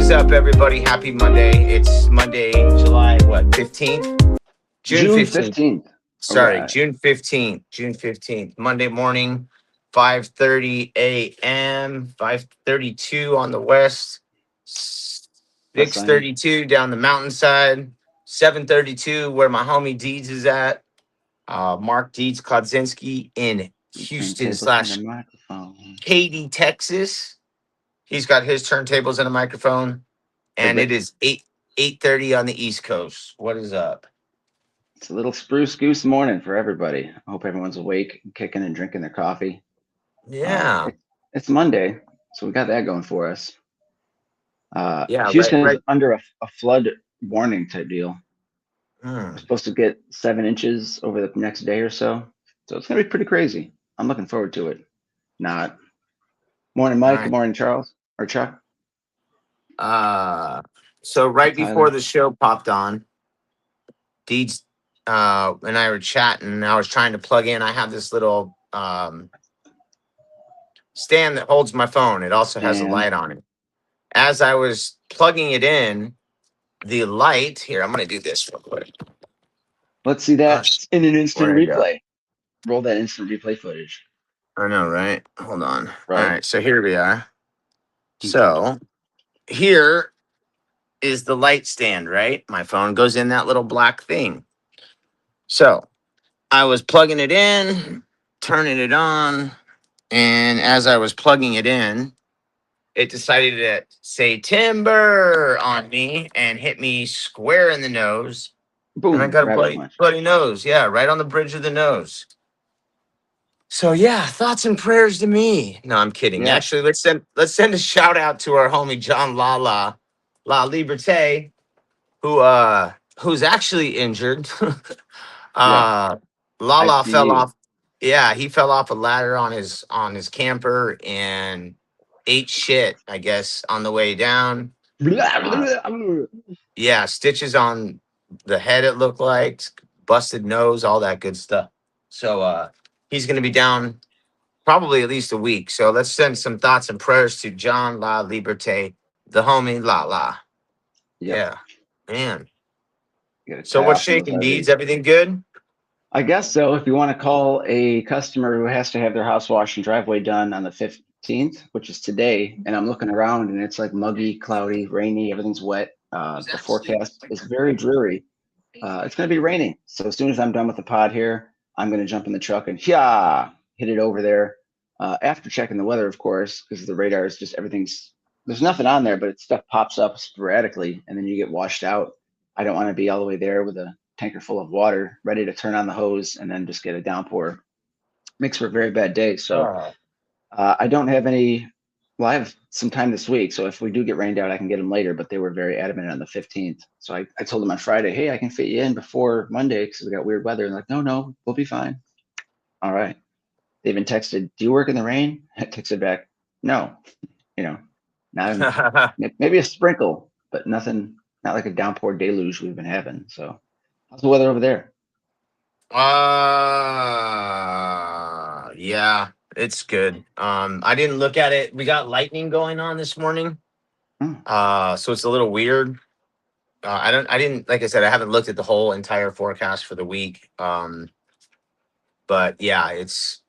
is up, everybody? Happy Monday. It's Monday, July, 15th? June June 15th. 15th. All Sorry, right. June 15th. June 15th. Monday morning, 5:30 a.m., 5:32 on the west, That's sunny. 6:32 down the mountainside, 7:32 where my homie Deeds is at. Mark Deeds Kodzinski in Houston Turntables and a slash microphone. Katy, Texas. He's got his turntables and a microphone. Big And it Rick. is 8:30 on the East Coast. What is up? It's a little spruce goose morning for everybody. I hope everyone's awake, kicking and drinking their coffee. Yeah. It's Monday, so we got that going for us. Yeah, right, Houston is right. under a flood warning type deal. We're Hmm. supposed to get 7 inches over the next day or so. So it's gonna be pretty crazy. I'm looking forward to it. Not. Morning, Mike. Good Nice. morning, Charles or Chuck. Uh so right before Tyler. the show popped on, Deeds and I were chatting and I was trying to plug in. I have this little stand that holds my phone. It also has a And light on it. As I was plugging it in, the light here, I'm gonna do this real quick. let's see Oh, that in an instant where'd it go? replay. Roll that instant replay footage. I know, right? Hold on. All Right. right, so here we are. So here is the light stand, right? My phone goes in that little black thing. So I was plugging it in, turning it on, and as I was plugging it in, it decided to say timber on me and hit me square in the nose. And I Boom, got a rabbit bloody, punch. bloody nose. Yeah, right on the bridge of the nose. So yeah, thoughts and prayers to me. No, I'm kidding. Yeah, Actually, let's send a shout out to our homie John La Liberté, who's actually injured. yeah. I Lala see fell you. off. Yeah, he fell off a ladder on his camper and ate shit, I guess, on the way down. Blah, Uh, blah, blah. yeah, stitches on the head, it looked like, busted nose, all that good stuff. So he's gonna be down probably at least a week. So let's send some thoughts and prayers to John La Liberté, the homie La. Yep. Yeah, man. You gotta So tie what's off those shaking, Deeds? arteries. Everything good? I guess so. If you want to call a customer who has to have their house wash and driveway done on the 15th, which is today, and I'm looking around and it's like muggy, cloudy, rainy, everything's wet. The forecast is very dreary. It's going to be raining. So as soon as I'm done with the pod here, I'm going to jump in the truck and hit it over there. After checking the weather, of course, because the radar is just everything's there's nothing on there, but stuff pops up sporadically, and then you get washed out. I don't want to be all the way there with a tanker full of water, ready to turn on the hose and then just get a downpour. Makes for a very bad day. So Oh, I don't have any. Well, I have some time this week, so if we do get rained out, I can get them later. But they were very adamant on the 15th. So I told them on Friday, hey, I can fit you in before Monday because we got weird weather. And like, no, we'll be fine. All right. They even texted, do you work in the rain? I texted back, no, you know, not maybe a sprinkle, but nothing, not like a downpour deluge we've been having. So how's the weather over there? yeah, it's good. I didn't look at it. We got lightning going on this morning. Oh, So it's a little weird. I didn't, like I said, I haven't looked at the whole entire forecast for the week. But yeah, it's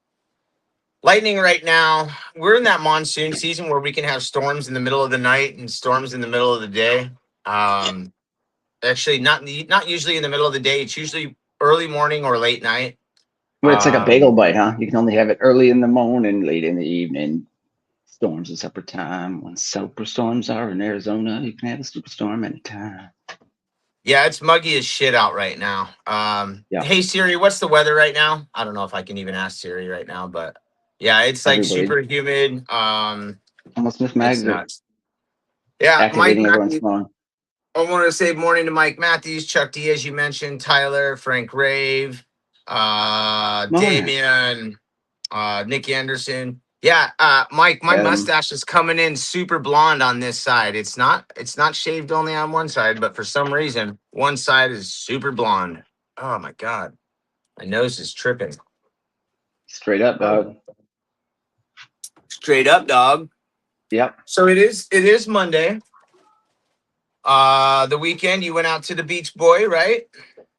lightning right now. We're in that monsoon season where we can have storms in the middle of the night and storms in the middle of the day. Um, Actually, not usually in the middle of the day. It's usually early morning or late night. well, it's like a bagel Um, bite, huh? You can only have it early in the morning, late in the evening. Storms at supper time. When superstorms are in Arizona, you can have a superstorm anytime. yeah, it's muggy as shit out right now. Yeah, Hey Siri, what's the weather right now? I don't know if I can even ask Siri right now, but yeah, it's like everybody. super humid. Almost Miss It's Mags are nuts. Yeah, Mike activating everyone's Matthews. phone. I want to say morning to Mike Matthews, Chuck D, as you mentioned, Tyler, Frank Rave, Morning, Damian, Nick Anderson. Yeah, Mike, my Adam. mustache is coming in super blonde on this side. It's not shaved only on one side, but for some reason, one side is super blonde. Oh my god. My nose is tripping. Straight up, dog. Straight up, dog. Yep. So it is Monday. The weekend you went out to the beach, boy, right?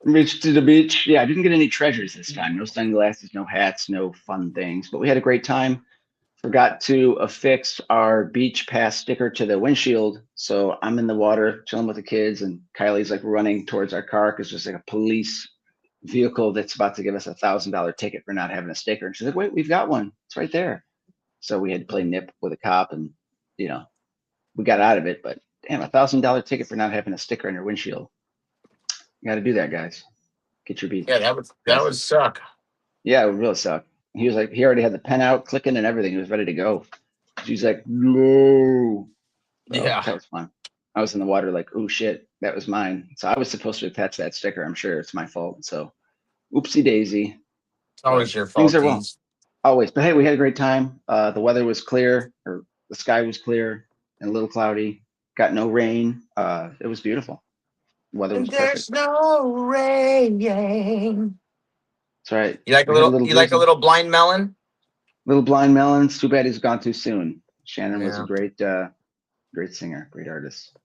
Reached to the beach. Yeah, I didn't get any treasures this time. No sunglasses, no hats, no fun things. But we had a great time. Forgot to affix our beach pass sticker to the windshield. So I'm in the water chilling with the kids, and Kylie's like running towards our car because there's like a police vehicle that's about to give us $1,000 ticket for not having a sticker. And she's like, "Wait, we've got one. It's right there." So we had to play nip with a cop, and you know we got out of it. But damn, $1,000 ticket for not having a sticker on your windshield. You got to do that, guys. Get your beach Yeah, that would passes. suck. Yeah, it would really suck. He was like, he already had the pen out, clicking and everything. He was ready to go. She's like, no. So Yeah, that was fun. I was in the water like, oh shit, that was mine. So I was supposed to attach that sticker. I'm sure it's my fault. So oopsie daisy. it's But always your things fault, are well. Deez. Always. But hey, we had a great time. The weather was clear, or the sky was clear and a little cloudy. Got no rain. It was beautiful. Weather And was perfect. there's no rain. That's right. You like a We had a little? little You like a drizzle. little blind melon? Little blind melons. Too bad he's gone too soon. Shannon was a Yeah, great singer, great artist.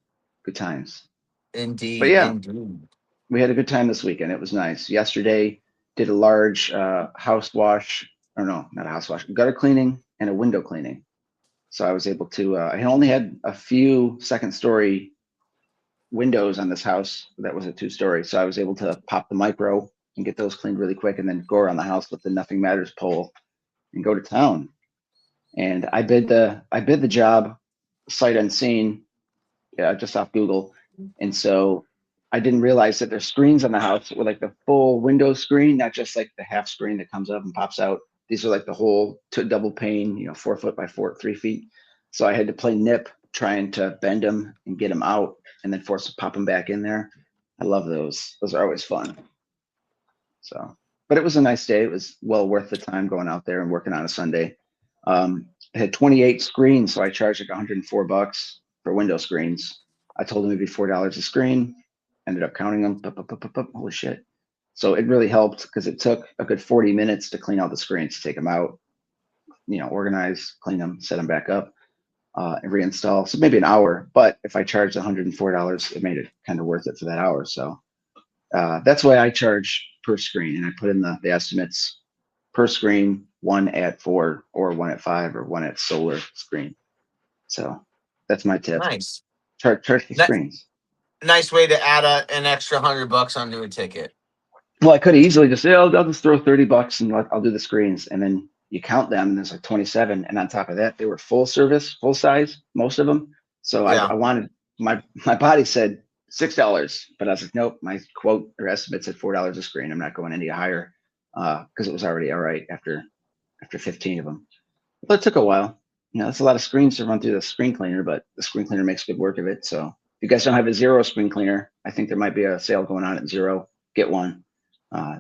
Good times. But indeed, yeah, indeed. we had a good time this weekend. It was nice. Yesterday, did a large house wash, or no, not a house wash, gutter cleaning and a window cleaning. So I was able to. I only had a few second story windows on this house that was a 2 story, so I was able to pop the micro and get those cleaned really quick, and then go around the house with the Nothing Matters pole and go to town. And I bid the job sight unseen, just off Google. And so I didn't realize that there's screens on the house with like the full window screen, not just like the half screen that comes up and pops out. These are like the whole double pane, 4 foot by 3 feet. So I had to play nip trying to bend them and get them out, and then force to pop them back in there. I love those. Those are always fun. So, but it was a nice day. It was well worth the time going out there and working on a Sunday. It had 28 screens, so I charged like $104 for window screens. I told him it'd be $4 a screen. Ended up counting them. Holy shit! So it really helped because it took a good 40 minutes to clean out the screens, take them out, organize, clean them, set them back up, and reinstall. So maybe an hour. But if I charged $104, it made it kind of worth it for that hour. So that's why I charge per screen, and I put in the estimates per screen, one at 4 or one at 5 or one at solar screen. So that's my tip. Nice, Charge the Ni- screens. nice way to add an extra $100 onto a ticket. Well, I could easily just say, I'll just throw $30 and I'll do the screens, and then you count them, and there's like 27, and on top of that, they were full service, full size, most of them. So I Yeah, wanted my body said $6, but I was like, nope, my quote or estimate said $4 a screen. I'm not going any higher because it was already all right after 15 of them. But it took a while. That's a lot of screens to run through the screen cleaner, but the screen cleaner makes good work of it. So if you guys don't have a Zero screen cleaner, I think there might be a sale going on at Zero. Get one.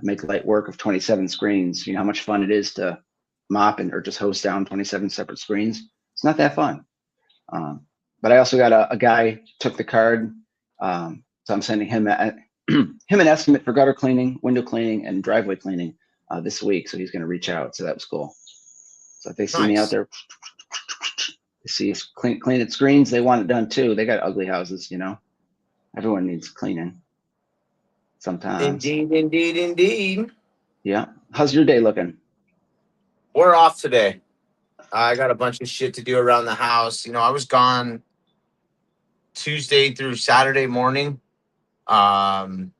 Make light work of 27 screens. You know how much fun it is to mop or just hose down 27 separate screens. It's not that fun. Um, but I also got a guy took the card, so I'm sending him him an estimate for gutter cleaning, window cleaning, and driveway cleaning this week. So he's going to reach out. So that was cool. So if they see me out nice. there, they see us cleaning screens, they want it done too. They got ugly houses. Everyone needs cleaning sometimes. Indeed, indeed, indeed. Yeah. How's your day looking? We're off today. I got a bunch of shit to do around the house. I was gone Tuesday through Saturday morning. Um,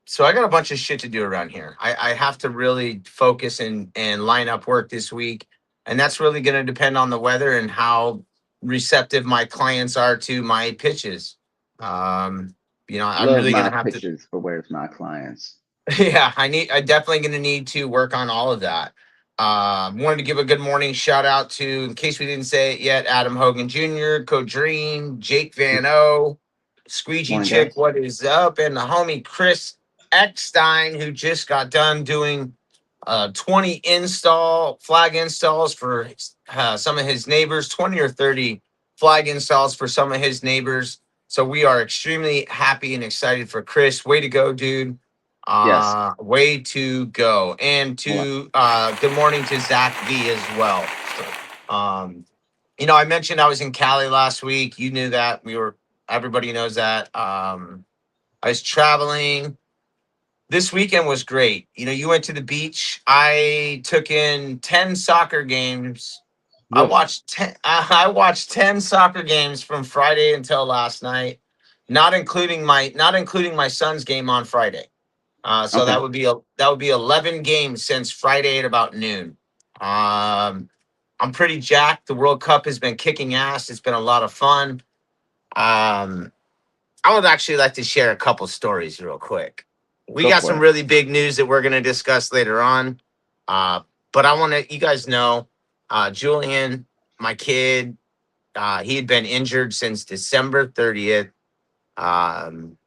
so I got a bunch of shit to do around here. I have to really focus and line up work this week. And that's really going to depend on the weather and how receptive my clients are to my pitches. Um, I'm Love really going my to have to, pictures, but where's my clients? yeah, I definitely going to need to work on all of that. Wanted to give a good morning shout out to, in case we didn't say it yet, Adam Hogan Jr., Codreen, Jake Van O, Squeegee Morning, Chick, guys. what is up? And the homie Chris Eckstein, who just got done doing 20 flag installs for some of his neighbors, 20 or 30 flag installs for some of his neighbors. So we are extremely happy and excited for Chris. Way to go, dude. Yes. Way to go. And Hold on. to good morning to Zach V as well. So, I mentioned I was in Cali last week. You knew that. Everybody knows that. I was traveling. This weekend was great. You went to the beach. I took in 10 soccer games. I Woof. watched 10, I watched 10 soccer games from Friday until last night, not including my son's game on Friday. So Okay. that would be 11 games since Friday at about noon. I'm pretty jacked. The World Cup has been kicking ass. It's been a lot of fun. Um, I would actually like to share a couple stories real quick. We Go got for some it. really big news that we're going to discuss later on. Uh, but I want to, you guys know, Julian, my kid, he had been injured since December 30th.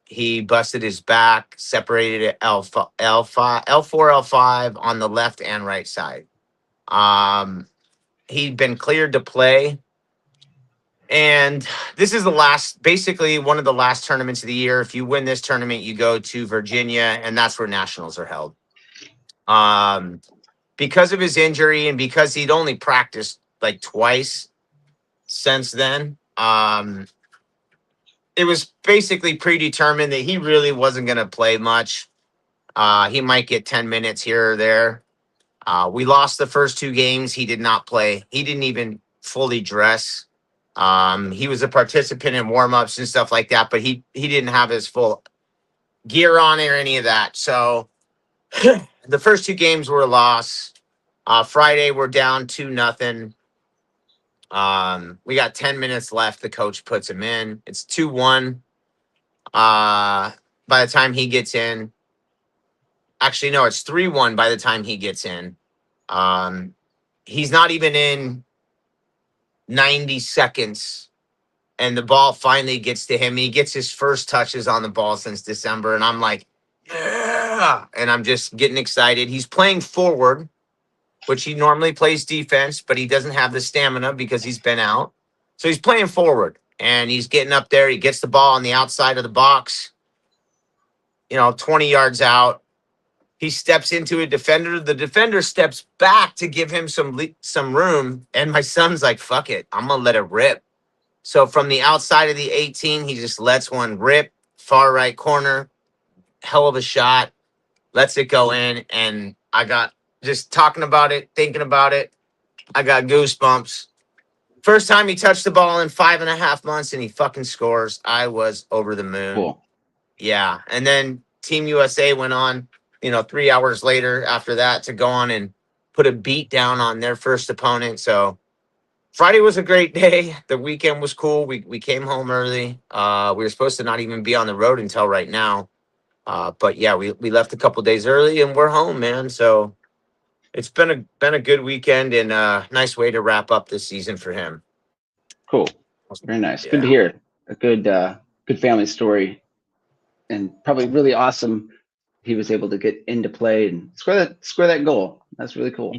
He busted his back, separated at L5, L4, L5 on the left and right side. Um, he'd been cleared to play. And this is basically one of the last tournaments of the year. If you win this tournament, you go to Virginia, and that's where nationals are held. Um, because of his injury and because he'd only practiced like twice since then, it was basically predetermined that he really wasn't going to play much. He might get 10 minutes here or there. We lost the first two games. He did not play. He didn't even fully dress. He was a participant in warm-ups and stuff like that, but he didn't have his full gear on or any of that. So the first two games were a loss. Friday we're down 2-0. We got 10 minutes left. The coach puts him in. It's 2-1. By the time he gets in, actually no, it's 3-1 by the time he gets in. Um, he's not even in 90 seconds, and the ball finally gets to him. He gets his first touches on the ball since December, and I'm like, yeah, and I'm just getting excited. He's playing forward, which he normally plays defense, but he doesn't have the stamina because he's been out. So he's playing forward, and he's getting up there. He gets the ball on the outside of the box, 20 yards out. He steps into a defender. The defender steps back to give him some room, and my son's like, "Fuck it, I'm gonna let it rip." So from the outside of the 18, he just lets one rip, far right corner, hell of a shot, lets it go in, and I got just talking about it, thinking about it, I got goosebumps. First time he touched the ball in 5.5 months, and he fucking scores. I was over the moon. Cool. Yeah, and then Team USA went on, 3 hours later after that to go on and put a beat down on their first opponent. So Friday was a great day. The weekend was cool. We came home early. We were supposed to not even be on the road until right now. But yeah, we left a couple days early and we're home, man. So it's been a good weekend and a nice way to wrap up this season for him. Cool. Very nice. Good to Yeah. hear. A good family story, and probably really awesome. He was able to get into play and score that goal. That's really cool.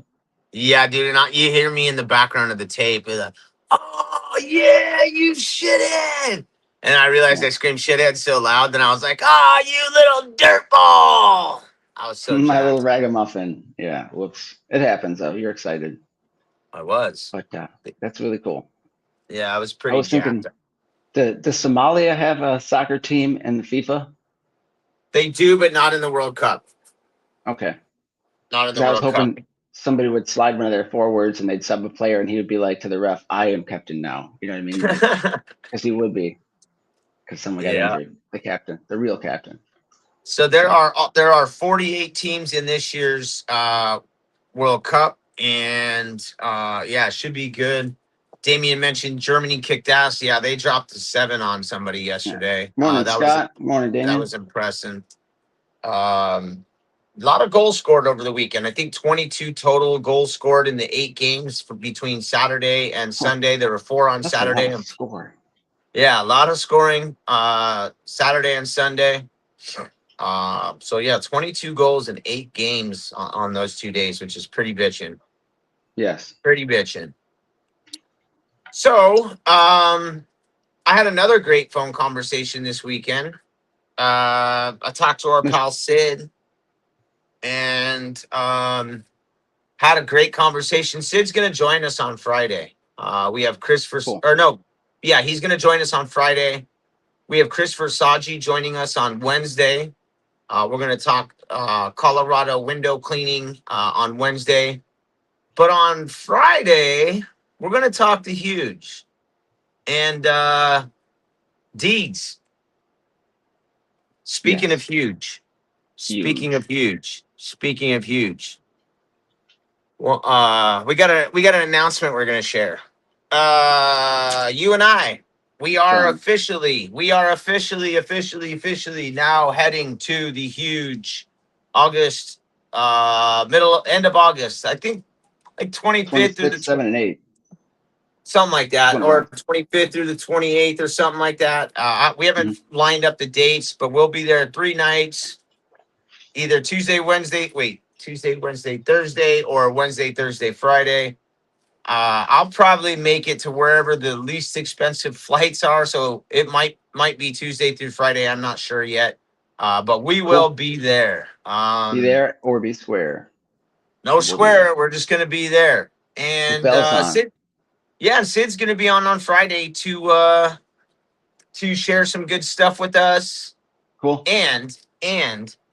Yeah, dude. And you hear me in the background of the tape. It's like, oh, yeah, you shithead. And I realized Yeah. I screamed shithead so loud. Then I was like, oh, you little dirtball. I was so My little jacked. ragamuffin. Yeah. Whoops. It happens though. You're excited, I was. but that's really cool. Yeah, I was I pretty was jacked. thinking, does Somalia have a soccer team in the FIFA? They do, but not in the World Cup. Okay. Not in Because the I was World Cup. hoping somebody would slide one of their forwards and they'd sub a player and he would be like to the ref, I am captain now. You know what I mean? Like, because he would be, because someone got Yeah. injured. The captain, the real captain. So there So, are there are 48 teams in this year's World Cup, and yeah, it should be good. Damien mentioned Germany kicked ass. Yeah, they dropped a 7 on somebody yeah. yesterday. Morning, That was Scott. Morning, that Damien. was impressive. A lot of goals scored over the weekend. I think 22 total goals scored in the 8 games between Saturday and Oh, Sunday. There were 4 on that's a lot Saturday. of score. Yeah, a lot of scoring Saturday and Sunday. So yeah, 22 goals in 8 games on those 2 days, which is pretty bitching. Yes. Pretty bitching. So I had another great phone conversation this weekend. I talked to our Mis- pal Sid and had a great conversation. Sid's gonna join us on Friday. We have Chris Cool. or no, yeah, he's going to join us on Friday. We have Chris Versace joining us on Wednesday. We're going to talk Colorado window cleaning on Wednesday. But on Friday, we're going to talk to Huge and Deeds. Speaking of Yes. huge, speaking of Huge. huge, speaking of huge. Well, we got an announcement we're gonna share. You and I, Tell him. officially now heading to the huge August, middle end of August. I think like 25th through 26, 7, and 8. something like that, One of or them. 25th through the 28th or something like that. We Hmm. haven't lined up the dates, but we'll be there 3 nights, either Tuesday, Wednesday, Thursday, or Wednesday, Thursday, Friday. I'll probably make it to wherever the least expensive flights are, so it might be Tuesday through Friday. I'm not sure yet, but we will Cool. be there. Be there or be square. No We'll be there. swear, we're just gonna be there. With And bells on. Sid, yeah, Sid's gonna be on Friday to share some good stuff with us. Cool. And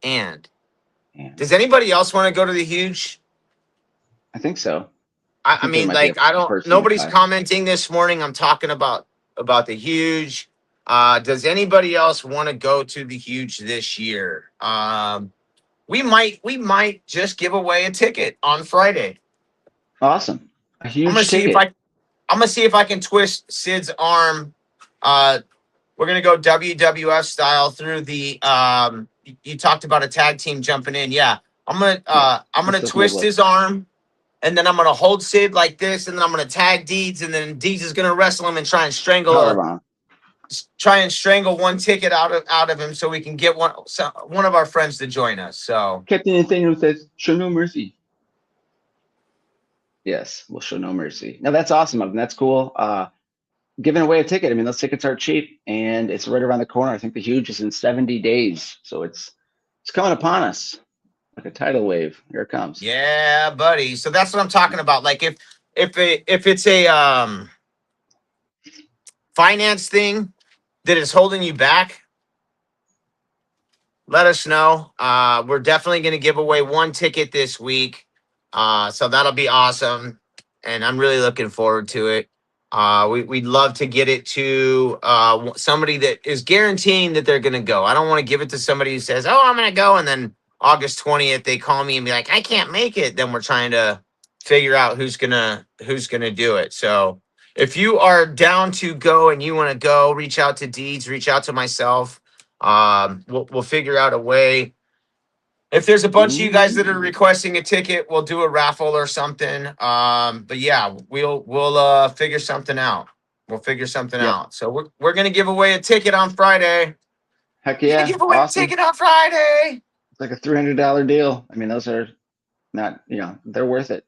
And does anybody else want to go to the huge? I think so. I I think there mean, might be like, I a don't. person Nobody's nearby. commenting this morning. I'm talking about the huge. Does anybody else want to go to the huge this year? We might just give away a ticket on Friday. Awesome. A I'm gonna huge see if ticket. I'm gonna see if I can twist Sid's arm. Uh, we're gonna go WWF style through the. You talked about a tag team jumping in. Yeah, Yeah. I'm This gonna doesn't make twist look. his arm, and then I'm gonna hold Sid like this, and then I'm gonna tag Deeds, and then Deeds is gonna wrestle him and Powerbomb. try and strangle one ticket out of him so we can get one of our friends to join us. So Captain Nathaniel says, show no mercy. Yes, we'll show no mercy. Now that's awesome. I mean, that's cool. Giving away a ticket. I mean, those tickets are cheap and it's right around the corner. I think the huge is in 70 days. So it's coming upon us like a tidal wave. Here it comes. yeah, buddy. So that's what I'm talking about. Like if it's a finance thing that is holding you back, let us know. We're definitely going to give away one ticket this week. So that'll be awesome. And I'm really looking forward to it. We'd love to get it to somebody that is guaranteeing that they're going to go. I don't want to give it to somebody who says, oh, I'm going to go. And then August 20th, they call me and be like, I can't make it. Then we're trying to figure out who's gonna do it. So if you are down to go and you want to go, reach out to Deeds, reach out to myself. We'll figure out a way. If there's a bunch of you guys that are Ooh. requesting a ticket, we'll do a raffle or something. But yeah, we'll figure something out. We'll figure something Yep. out. So we're gonna give away a ticket on Friday. Heck We're gonna yeah. give away a Awesome. ticket on Friday. It's like a $300 deal. I mean, those are not, they're worth it.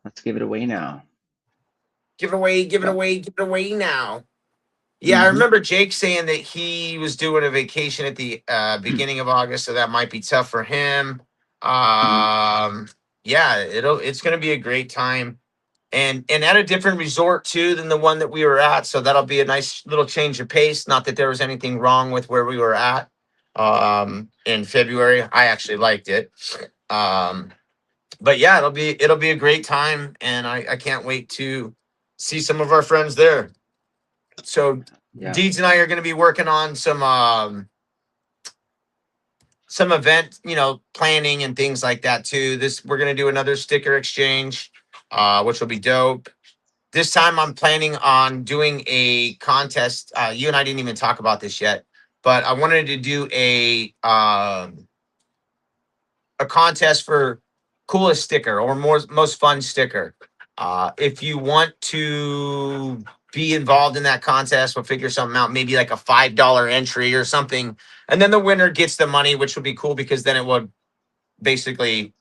Let's give it away now. Give it away, give it Yep. away, give it away now. Yeah, I Hmm. remember Jake saying that he was doing a vacation at the beginning of August, so that might be tough for him. Hmm. Yeah, it's going to be a great time, and at a different resort too than the one that we were at. So that'll be a nice little change of pace. Not that there was anything wrong with where we were at in February. I actually liked it. Um, but yeah, it'll be a great time, and I can't wait to see some of our friends there. So Yeah. Deeds and I are going to be working on some event, planning and things like that too. We're going to do another sticker exchange, which will be dope. This time I'm planning on doing a contest. You and I didn't even talk about this yet, but I wanted to do a contest for coolest sticker or most fun sticker. If you want to be involved in that contest, we'll figure something out. Maybe like a $5 entry or something, and then the winner gets the money, which would be cool because then it would basically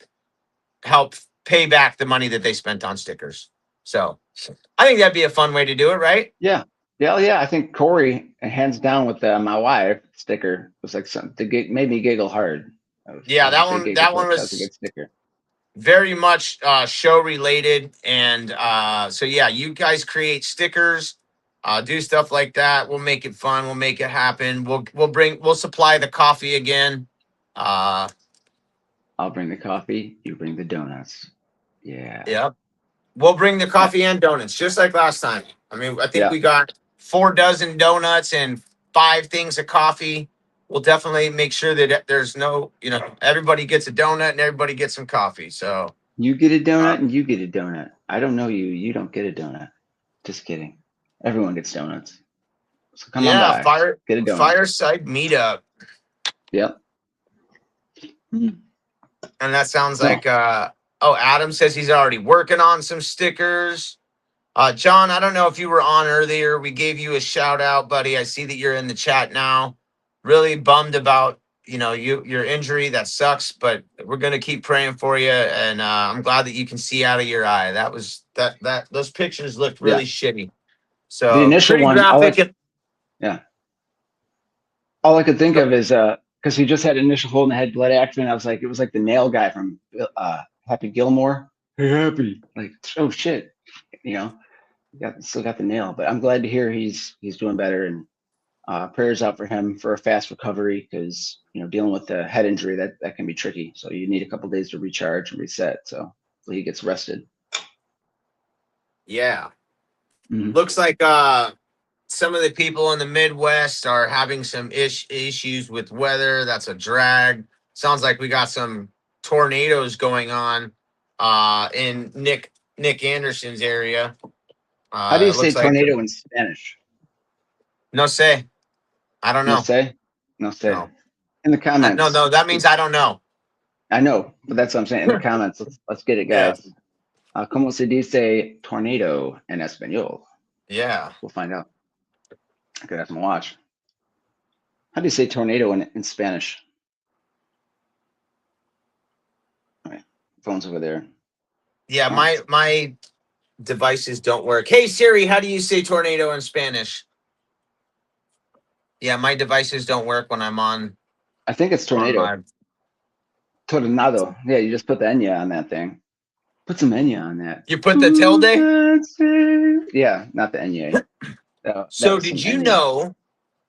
help pay back the money that they spent on stickers. So I think that'd be a fun way to do it, right? Yeah. Yeah. Yeah. I think Corey, hands down with my wife sticker, was like something to made me giggle hard. Yeah, That was a that big one giggle that one clutch. That was a was good sticker. very much show related. And so yeah, you guys create stickers, do stuff like that. We'll make it fun. We'll make it happen. We'll supply the coffee again. Uh, I'll bring the coffee. You bring the donuts. Yeah. yeah, we'll bring the I, coffee and donuts just like last time. I mean, I think yeah. we got 4 dozen donuts and 5 things of coffee. We'll definitely make sure that there's no, everybody gets a donut and everybody gets some coffee. So You get a uh, donut and you get a donut. I don't know you. You don't get a donut. Just kidding. Everyone gets donuts. So come on yeah, by. Get a donut. fireside meetup. Yep. Hmm. And that sounds So like oh, Adam says he's already working on some stickers. John, I don't know if you were on earlier. We gave you a shout out, buddy. I see that you're in the chat now. Really bummed about your injury. That sucks, but we're gonna keep praying for you. And I'm glad that you can see out of your eye. That was that those pictures looked yeah, really shitty. the So initial pretty one, graphic. yeah, all I could think of is because he just had an initial hole in the head blood accident. I was like, it was like the nail guy from Happy Gilmore. Hey, Happy. Like, oh shit, you know, still got the nail. But I'm glad to hear he's doing better, and prayers out for him for a fast recovery because dealing with the head injury that can be tricky. So you need a couple days to recharge and reset. So hopefully he gets rested. Yeah, Mhm. looks like some of the people in the Midwest are having some issues with weather. That's a drag. Sounds like we got some tornadoes going on in Nick Anderson's area. How do you It say looks like tornado in Spanish? no say. I don't No know. say, no say. No, In the no, comments, no. That means I don't know. I know, but that's what I'm saying. In the comments, let's get it, Yeah, guys. ¿Cómo se dice tornado en español? yeah. We'll find out. I could have to watch. How do you say tornado in Spanish? All right, phone's over there. Yeah, Oh, my devices don't work. Hey Siri, how do you say tornado in Spanish? Yeah, my devices don't work when I'm I think it's on tornado. live. Tornado. Yeah, you just put the enya on that thing. Put some enya on that. You put the tilde. Ooh, that's it. Yeah, not the enya. That So was some did you enya. know?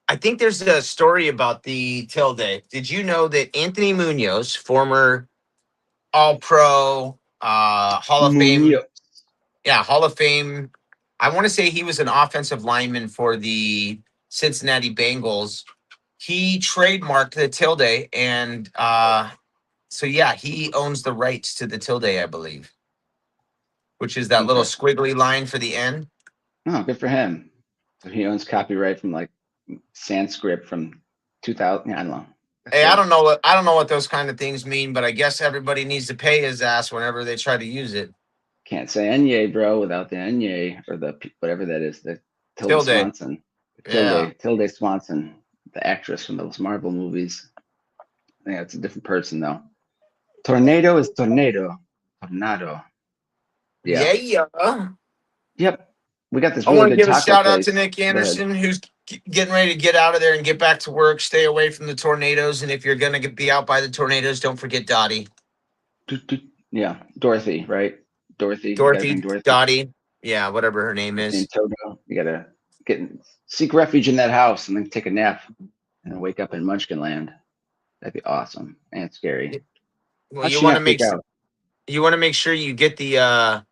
I think there's a story about the tilde. Did you know that Anthony Munoz, former All Pro, Hall of Fame, Muñoz. yeah, Hall of Fame. I want to say he was an offensive lineman for the Cincinnati Bengals. He trademarked the tilde, and so yeah, he owns the rights to the tilde, I believe, which is that little Interesting. squiggly line for the end. Oh, good for him. So he owns copyright from like Sanskrit from 2000. Yeah, I don't know. That's Hey, good. I don't know what those kind of things mean, but I guess everybody needs to pay his ass whenever they try to use it. Can't say enye, bro, without the enye or the whatever that is. The Tilda Tilde. Swanson. Yeah. Tilde Swanson, the actress from those Marvel movies. I think that's a different person though. Tornado is tornado. Tornado. Yeah. Yeah, yeah. Yep. We got this I really want to good give a taco shout out to place. Nick Go ahead. Anderson, who's getting ready to get out of there and get back to work. Stay away from the tornadoes. And if you're going to be out by the tornadoes, don't forget Dottie. Yeah. Dorothy, right? Dorothy. You got to bring Dorothy, Dorothy. Dottie. Yeah, whatever her name Dorothy is. and Toto. You got to seek refuge in that house and then take a nap and then wake up in Munchkin Land. That'd be awesome and scary. Well, How'd she not freak out? you want to make sure you get the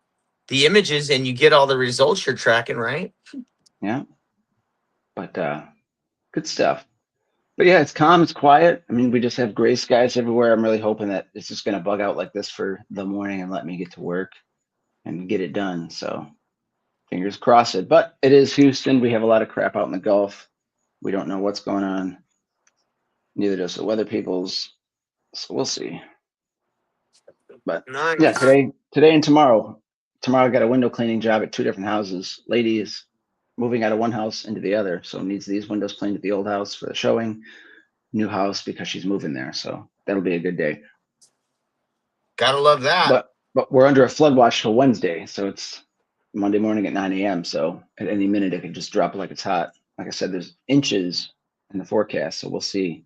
images and you get all the results you're tracking, right? Yeah. But good stuff. But yeah, it's calm, it's quiet. I mean, we just have gray skies everywhere. I'm really hoping that it's just going to bug out like this for the morning and let me get to work and get it done. So fingers crossed it. But it is Houston. We have a lot of crap out in the Gulf. We don't know what's going on. Neither does the weather peoples. So we'll see. But yeah, Nice. today and tomorrow. Tomorrow I got a window cleaning job at 2 different houses. Lady is moving out of one house into the other. So needs these windows cleaned at the old house for the showing. New house because she's moving there. So that'll be a good day. Gotta love that. But we're under a flood watch till Wednesday, so it's Monday morning at 9 a.m. So at any minute it could just drop like it's hot. Like I said, there's inches in the forecast, so we'll see.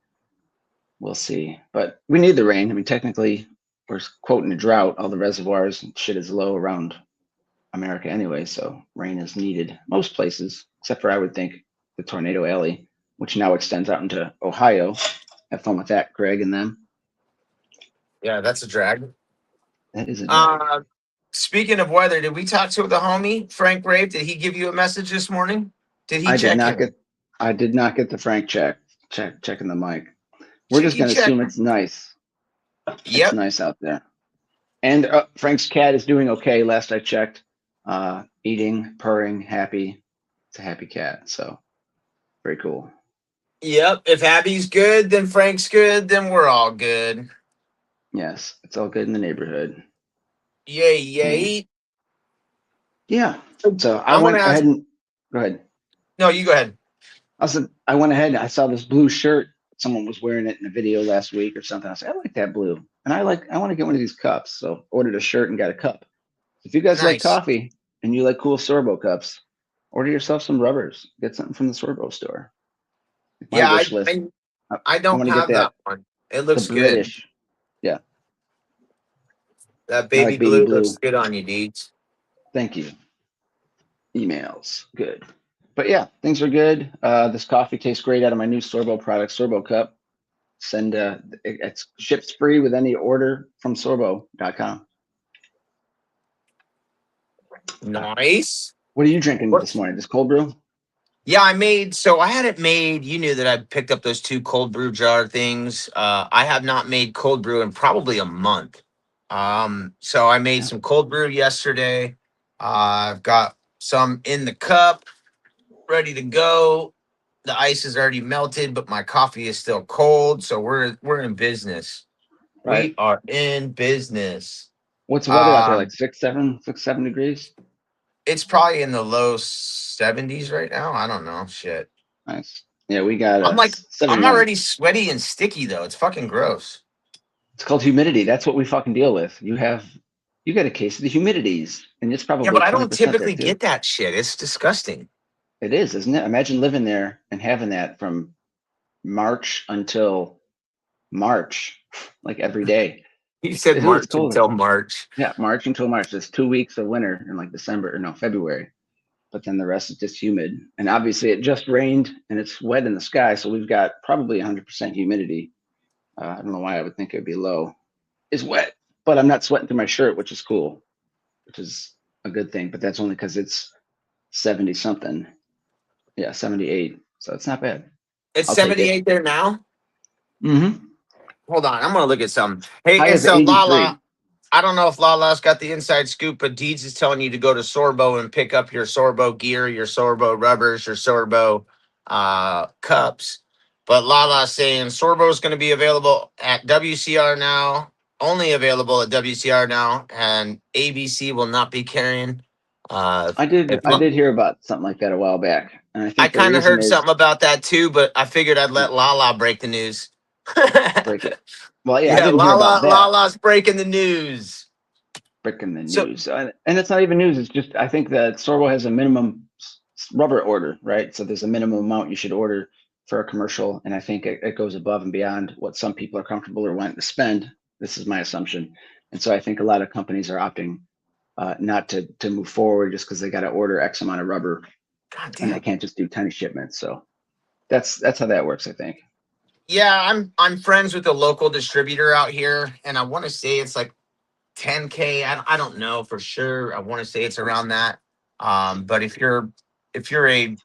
We'll see. But we need the rain. I mean, technically, we're quoting a drought. All the reservoirs and shit is low around America anyway, so rain is needed most places, except for I would think the Tornado Alley, which now extends out into Ohio. Have fun with that, Greg and them. Yeah, that's a drag. That is a drag. Uh, Speaking of weather, did we talk to the homie Frank Rape? Did he give you a message this morning? Did he I did check not in? get I did not get the Frank checking the mic. We're just He gonna assume checked. it's nice. It's Yep. nice out there. And Frank's cat is doing okay. Last I checked, eating, purring, happy. It's a happy cat. So very cool. Yep. If Abby's good, then Frank's good, then we're all good. Yes, it's all good in the neighborhood. Yay, And yay. yeah, so I I'm gonna went ahead ask. and go ahead. No, you go ahead. I went ahead and I saw this blue shirt. Someone was wearing it in a video last week or something. I said, I like that blue. And I want to get one of these cups. So ordered a shirt and got a cup. If you guys like Nice. coffee and you like cool Sorbo cups, order yourself some rubbers. Get something from the Sorbo store. My Yeah, wish list. I, I I don't want to get have that that, one. It the looks good. British. Yeah, That I baby like baby blue looks blue. good on you, Deeds. Thank you. Emails. Good. But yeah, things are good. This coffee tastes great out of my new Sorbo product, Sorbo Cup. Send it's ships free with any order from sorbo.com. Nice. What are you drinking What? this morning? This cold brew? Yeah, so I had it made. You knew that I picked up those two cold brew jar things. I have not made cold brew in probably a month. So I made Yeah. some cold brew yesterday. I've got some in the cup, ready to go. The ice is already melted, but my coffee is still cold. So we're in business. Right. We are in business. What's the weather out there? Like Um, 6, 7 degrees? it's probably in the low 70s right now. I don't know. Shit. Nice. Yeah, we got I'm like, I'm 71. already sweaty and sticky though. It's fucking gross. It's called humidity. That's what we fucking deal with. You got a case of the humidities, and it's Yeah, probably but I don't 20% there typically too. get that shit. It's disgusting. It is, isn't it? Imagine living there and having that from March until March, like every day. You said It is March colder. until March. Yeah, March until March. There's 2 weeks of winter in like December or no, February. But then the rest is just humid. And obviously it just rained and it's wet in the sky. So we've got probably 100% humidity. I don't know why I would think it would be low. It's wet, but I'm not sweating through my shirt, which is cool, which is a good thing. But that's only because it's 70 something. Yeah, 78. So it's not bad. It's I'll take it. 78 there now. Mm-hmm. Hold on, I'm gonna look at something. Hey, High and is so Lala, 83. I don't know if Lala's got the inside scoop, but Deeds is telling you to go to Sorbo and pick up your Sorbo gear, your Sorbo rubbers, your Sorbo cups. But Lala's saying Sorbo is going to be available at WCR now, only available at WCR now, and ABC will not be carrying. I did If I did hear about something like that a while back. And I I think the kind of reason heard is something about that too, but I figured I'd let Lala break the news. break it. Well, yeah, I Yeah, didn't hear about that. Lala's breaking the news. Breaking the So news. And it's not even news. It's just I think that Sorbo has a minimum rubber order, right? So there's a minimum amount you should order for a commercial, and I think it goes above and beyond what some people are comfortable or wanting to spend. This is my assumption, and so I think a lot of companies are opting not to move forward just because they got to order X amount of rubber God and they damn. can't just do tiny shipments. So that's how that works, I think. Yeah, I'm friends with a local distributor out here, and I want to say it's like 10K. I don't know for sure. I want to say it's around that. But if you're a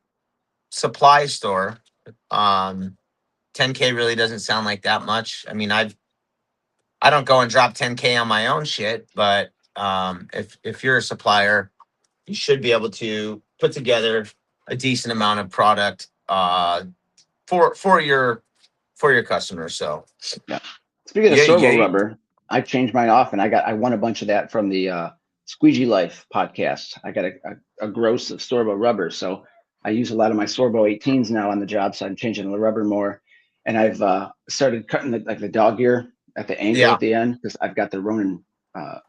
supply store, um, 10K really doesn't sound like that much. I mean, I don't go and drop 10K on my own shit, but if you're a supplier, you should be able to put together a decent amount of product for for your customers. So Yeah. Speaking of yeah, servo yeah, rubber, I changed mine off and I won a bunch of that from the Squeegee Life podcast. I got a gross of Sorbo rubber. So I use a lot of my Sorbo 18s now on the job. So I'm changing the rubber more. And I've started cutting like the dog ear at the angle yeah, at the end because I've got the Ronin uh,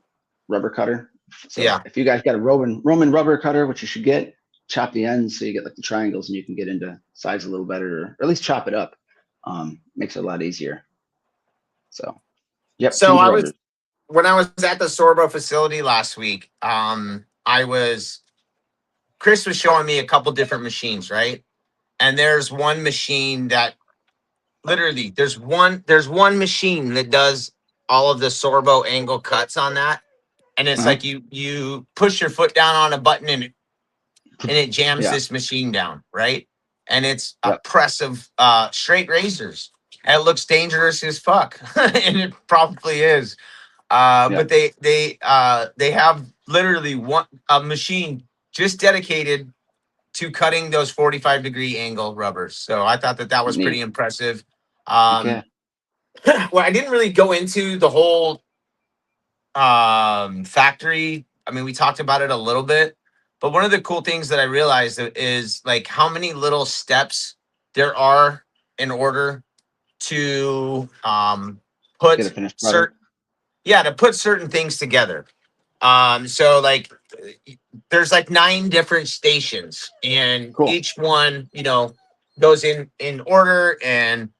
rubber cutter. So yeah. if you guys got a Roman rubber cutter, which you should get, chop the ends so you get like the triangles and you can get into size a little better, or at least chop it up. Makes it a lot easier. So, yep, So change I was rubbers. when I was at the Sorbo facility last week, Chris was showing me a couple different machines, right? And there's one machine that literally there's one machine that does all of the Sorbo angle cuts on that, and it's Uh-huh. like you push your foot down on a button and it jams Yeah. this machine down, right? And it's a Yep. press of straight razors. And it looks dangerous as fuck, and it probably is. But Yep. they have literally one a machine just dedicated to cutting those 45-degree angle rubbers. So I thought that that was pretty Neat. impressive. Okay. Um, well, I didn't really go into the whole factory. I mean, we talked about it a little bit, but one of the cool things that I realized is like how many little steps there are in order to Get a put finished product. certain yeah to put certain things together. So like there's like 9 different stations, and Cool. each one goes in order, and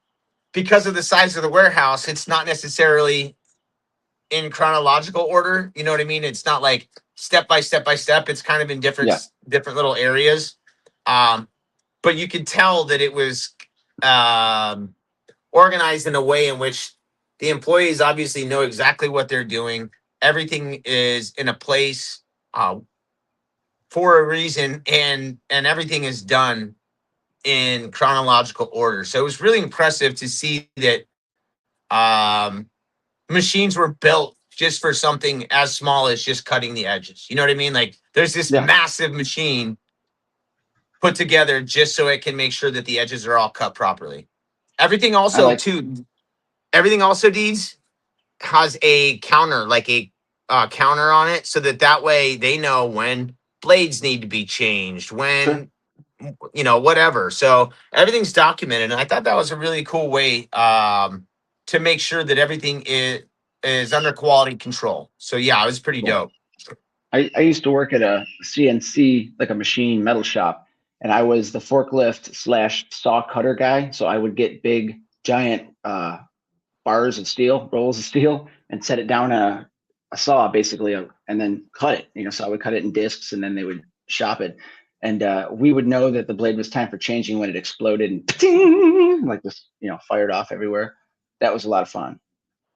because of the size of the warehouse, it's not necessarily in chronological order. You know what I mean? It's not like step by step by step. It's kind of in Yeah. different little areas. Um, but you can tell that it was um, organized in a way in which the employees obviously know exactly what they're doing. Everything is in a place for a reason, and everything is done in chronological order. So it was really impressive to see that machines were built just for something as small as just cutting the edges. You know what I mean? Like there's this Yeah. massive machine put together just so it can make sure that the edges are all cut properly. Everything I also like. too. Everything also Deeds has a counter, like a counter on it, so that way they know when blades need to be changed, Sure. when whatever. So everything's documented, and I thought that was a really cool way to make sure that everything is under quality control. So yeah, it was pretty Cool. dope. I used to work at a CNC, like a machine metal shop, and I was the forklift slash saw cutter guy. So I would get big, giant bars of steel, rolls of steel, and set it down a saw basically, and then cut it. So I would cut it in discs, and then they would shop it, and we would know that the blade was time for changing when it exploded and ting, like this, fired off everywhere. That was a lot of fun.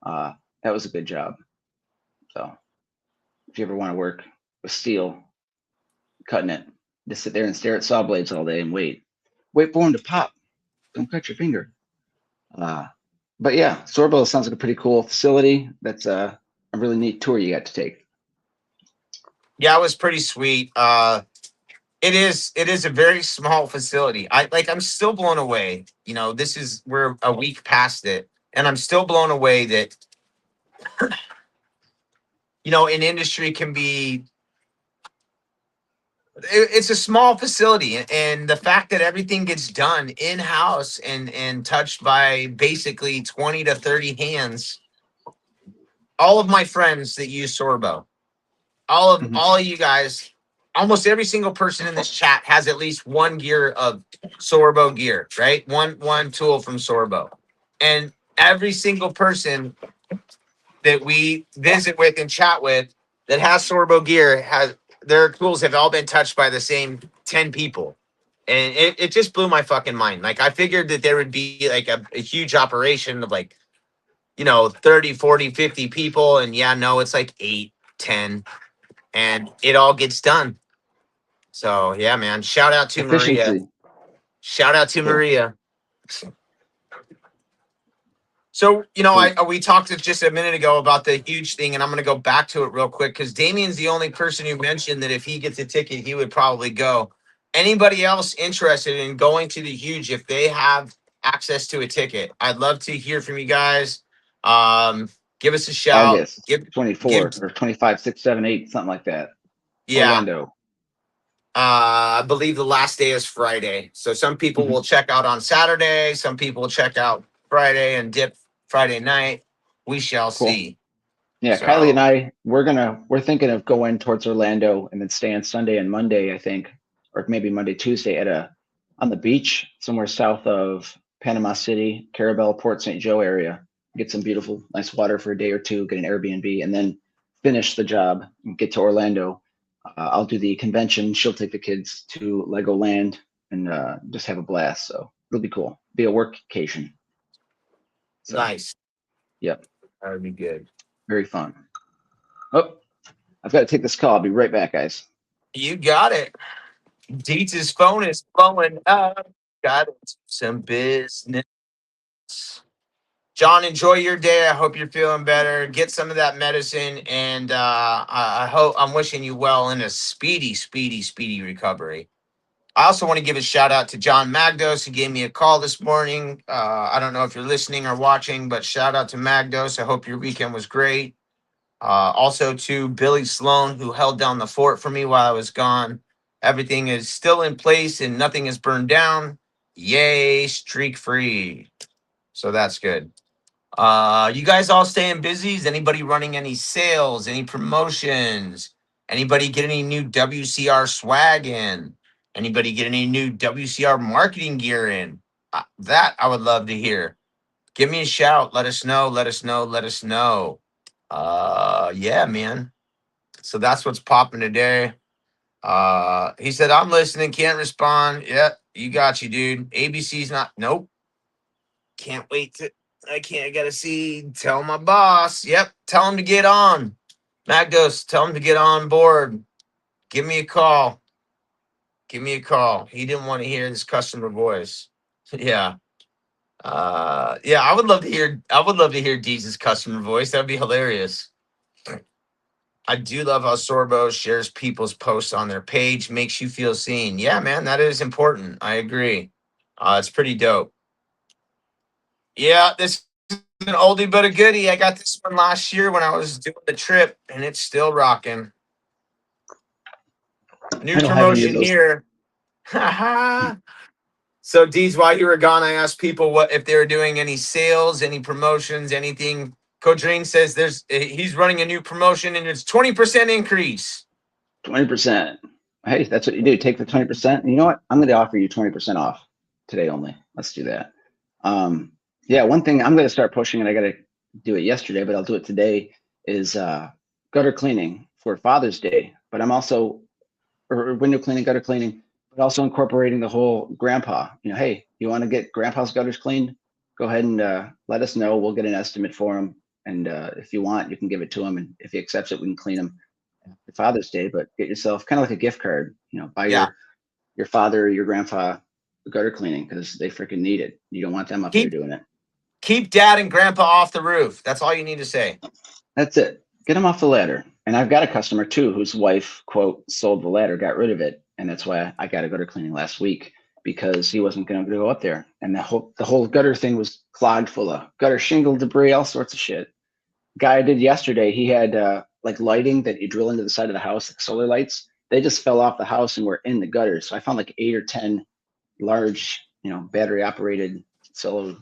Uh, that was a good job. So if you ever want to work with steel, cutting it, just sit there and stare at saw blades all day and wait for them to pop. Don't cut your finger. Uh, but yeah, Sorbo sounds like a pretty cool facility. That's a really neat tour you got to take. Yeah, it was pretty sweet. It is a very small facility. I'm still blown away. We're a week past it, and I'm still blown away that an industry can be it's a small facility, and the fact that everything gets done in house and touched by basically 20 to 30 hands. All of my friends that use Sorbo, all of Mhm. all of you guys, almost every single person in this chat has at least one gear of Sorbo gear, right? One tool from Sorbo. And every single person that we visit with and chat with that has Sorbo gear has their tools have all been touched by the same 10 people. And it just blew my fucking mind. Like I figured that there would be like a huge operation of like 30, 40, 50 people. And yeah, no, it's like 8, 10, and it all gets done. So yeah, man. Shout out to Maria. Efficiency. Shout out to Cool. Maria. So, So we talked just a minute ago about the huge thing, and I'm going to go back to it real quick because Damien's the only person who mentioned that if he gets a ticket, he would probably go. Anybody else interested in going to the huge if they have access to a ticket? I'd love to hear from you guys. Um, Give us a shout. August Give, 24 or 25, 6, 7, 8, something like that. yeah. Orlando. I believe the last day is Friday. So some people Mhm. will check out on Saturday. Some people will check out Friday and dip Friday night. We shall Cool. see. Yeah, Kylie and So I, we're thinking of going towards Orlando and then staying Sunday and Monday, I think, or maybe Monday, Tuesday on the beach somewhere south of Panama City, Carabel, Port St. Joe area. get some beautiful, nice water for a day or two, get an Airbnb, and then finish the job and get to Orlando. I'll do the convention. She'll take the kids to Legoland and just have a blast. So it'll be cool. Be a work occasion. So, Nice. yep, That would be good. very fun. Oh, I've got to take this call. I'll be right back, guys. You got it. Deets' phone is blowing up. Got some business. John, enjoy your day. I hope you're feeling better. Get some of that medicine, and I hope I'm wishing you well in a speedy, speedy, speedy recovery. I also want to give a shout out to John Magdos, who gave me a call this morning. I don't know if you're listening or watching, but shout out to Magdos. I hope your weekend was great. Also to Billy Sloan, who held down the fort for me while I was gone. Everything is still in place and nothing is burned down. Yay, streak free. So that's good. You guys all staying busy? Is anybody running any sales, any promotions? Anybody get any new WCR swag in? Anybody get any new WCR marketing gear in? That I would love to hear. Give me a shout. Let us know. Let us know. Let us know. Yeah, man. So that's what's popping today. He said, I'm listening, can't respond. Yeah, you got you, dude. ABC's not, nope. Can't wait to, I can't, I gotta see. Tell my boss. Yep, tell him to get on. Magdos, tell him to get on board. Give me a call. Give me a call. He didn't want to hear this customer voice. Yeah. Yeah, I would love to hear Deez's customer voice. That'd be hilarious. I do love how Sorbo shares people's posts on their page, makes you feel seen. Yeah, man, that is important. I agree. It's pretty dope. Yeah, this is an oldie but a goodie. I got this one last year when I was doing the trip, and it's still rocking. I New don't have any of promotion those. here. Haha. So, Deez, while you were gone, I asked people what if they were doing any sales, any promotions, anything. Coach Rain says he's running a new promotion and it's 20% increase. 20%. Hey, that's what you do. Take the 20%. And you know what? I'm going to offer you 20% off today only. Let's do that. Yeah, one thing I'm going to start pushing, and I got to do it yesterday, but I'll do it today, is gutter cleaning for Father's Day. But I'm also, or window cleaning, gutter cleaning, but also incorporating the whole grandpa. Hey, you want to get grandpa's gutters cleaned? Go ahead and let us know. We'll get an estimate for him. And if you want, you can give it to him. And if he accepts it, we can clean him for Father's Day, but get yourself kind of like a gift card, buy Yeah. your father or your grandpa gutter cleaning because they freaking need it. You don't want them up there Keep doing it. keep dad and grandpa off the roof. That's all you need to say. That's it. Get them off the ladder. And I've got a customer too whose wife, quote, sold the ladder, got rid of it. And that's why I got a gutter cleaning last week because he wasn't going to go up there. And the whole gutter thing was clogged full of gutter shingle debris, all sorts of shit. Guy I did yesterday, he had like lighting that you drill into the side of the house, like solar lights. They just fell off the house and were in the gutters. So I found like 8 or 10 large, battery operated solar.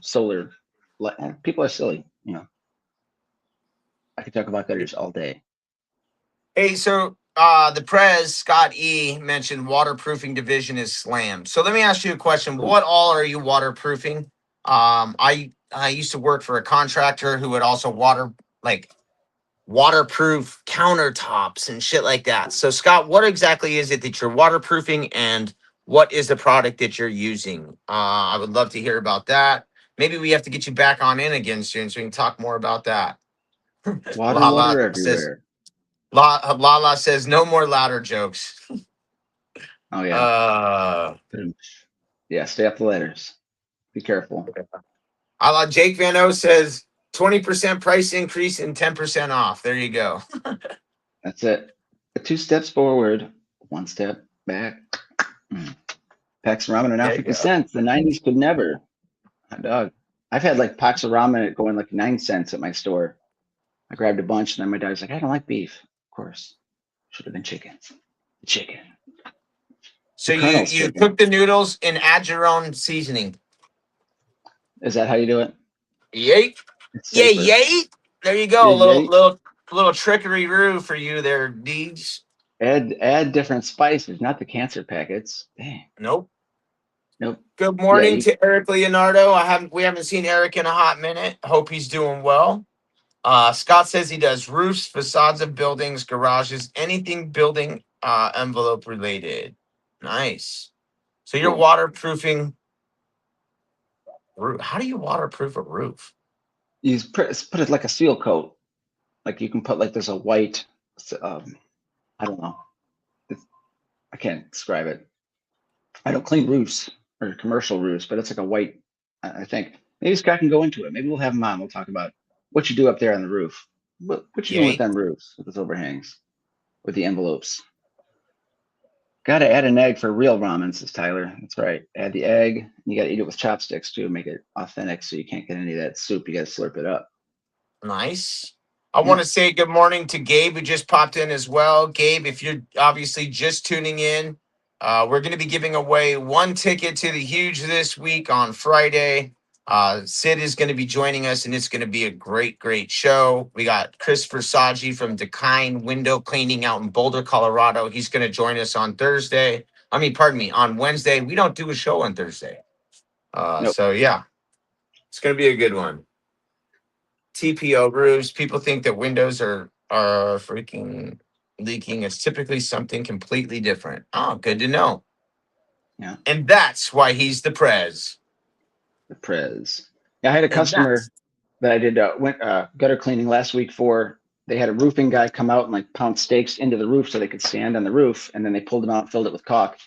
People are silly. I could talk about gutters all day. Hey, so the Prez Scott E mentioned waterproofing division is slammed. So let me ask you a question. Cool. What all are you waterproofing? I used to work for a contractor who would also waterproof countertops and shit like that. So Scott, what exactly is it that you're waterproofing and what is the product that you're using? I would love to hear about that. Maybe we have to get you back on in again soon so we can talk more about that. Water, Lala water says everywhere. Lala says no more ladder jokes. Oh yeah. Uh Yeah. Stay off the ladders. Be careful. Jake Van O says 20% price increase and 10% off. There you go. That's it. 2 steps forward, 1 step back. Packs of ramen are now There you 50 go. cents. The 90s could never. Hot dog. I've had like packs of ramen going like 9 cents at my store. I grabbed a bunch, and then my dad's like, I don't like beef. Of course. Should have been chicken. Chicken. The So Colonel's you chicken. cook the noodles and add your own seasoning. Is that how you do it? Yay. It's Yay, safer. yay. There you go. Yeah, A little yeah. little trickery roo for you there, Deeds. Add different spices, not the cancer packets. Dang. Nope. Nope. Good Yeah, morning to Eric Leonardo. We haven't seen Eric in a hot minute. Hope he's doing well. Scott says he does roofs, facades of buildings, garages, anything building envelope related. Nice. So you're cool. waterproofing roof. How do you waterproof a roof? Put it like a seal coat. Like you can put like there's a white. Um, I don't know. It's, I can't describe it. I don't clean roofs or commercial roofs, but it's like a white. I think maybe Scott can go into it. Maybe we'll have him on. We'll talk about what you do up there on the roof. What you doing with Yay. them roofs, with those overhangs, with the envelopes? Got to add an egg for real ramen, says Tyler. That's right. Add the egg. You got to eat it with chopsticks too. Make it authentic, so you can't get any of that soup. You got to slurp it up. Nice. I want Yeah. to say good morning to Gabe, who just popped in as well. Gabe, if you're obviously just tuning in, we're going to be giving away one ticket to the Huge this week on Friday. Sid is going to be joining us, and it's going to be a great, great show. We got Chris Versace from Decline Window Cleaning out in Boulder, Colorado. He's going to join us on Thursday. Pardon me, on Wednesday. We don't do a show on Thursday. Nope. So, yeah, it's going to be a good one. TPO roofs. People think that windows are freaking leaking. It's typically something completely different. Oh, good to know. Yeah. And that's why he's the prez. The Prez. Yeah, I had a And that's customer that I did gutter cleaning last week for. They had a roofing guy come out and like pound stakes into the roof so they could stand on the roof, and then they pulled them out and filled it with caulk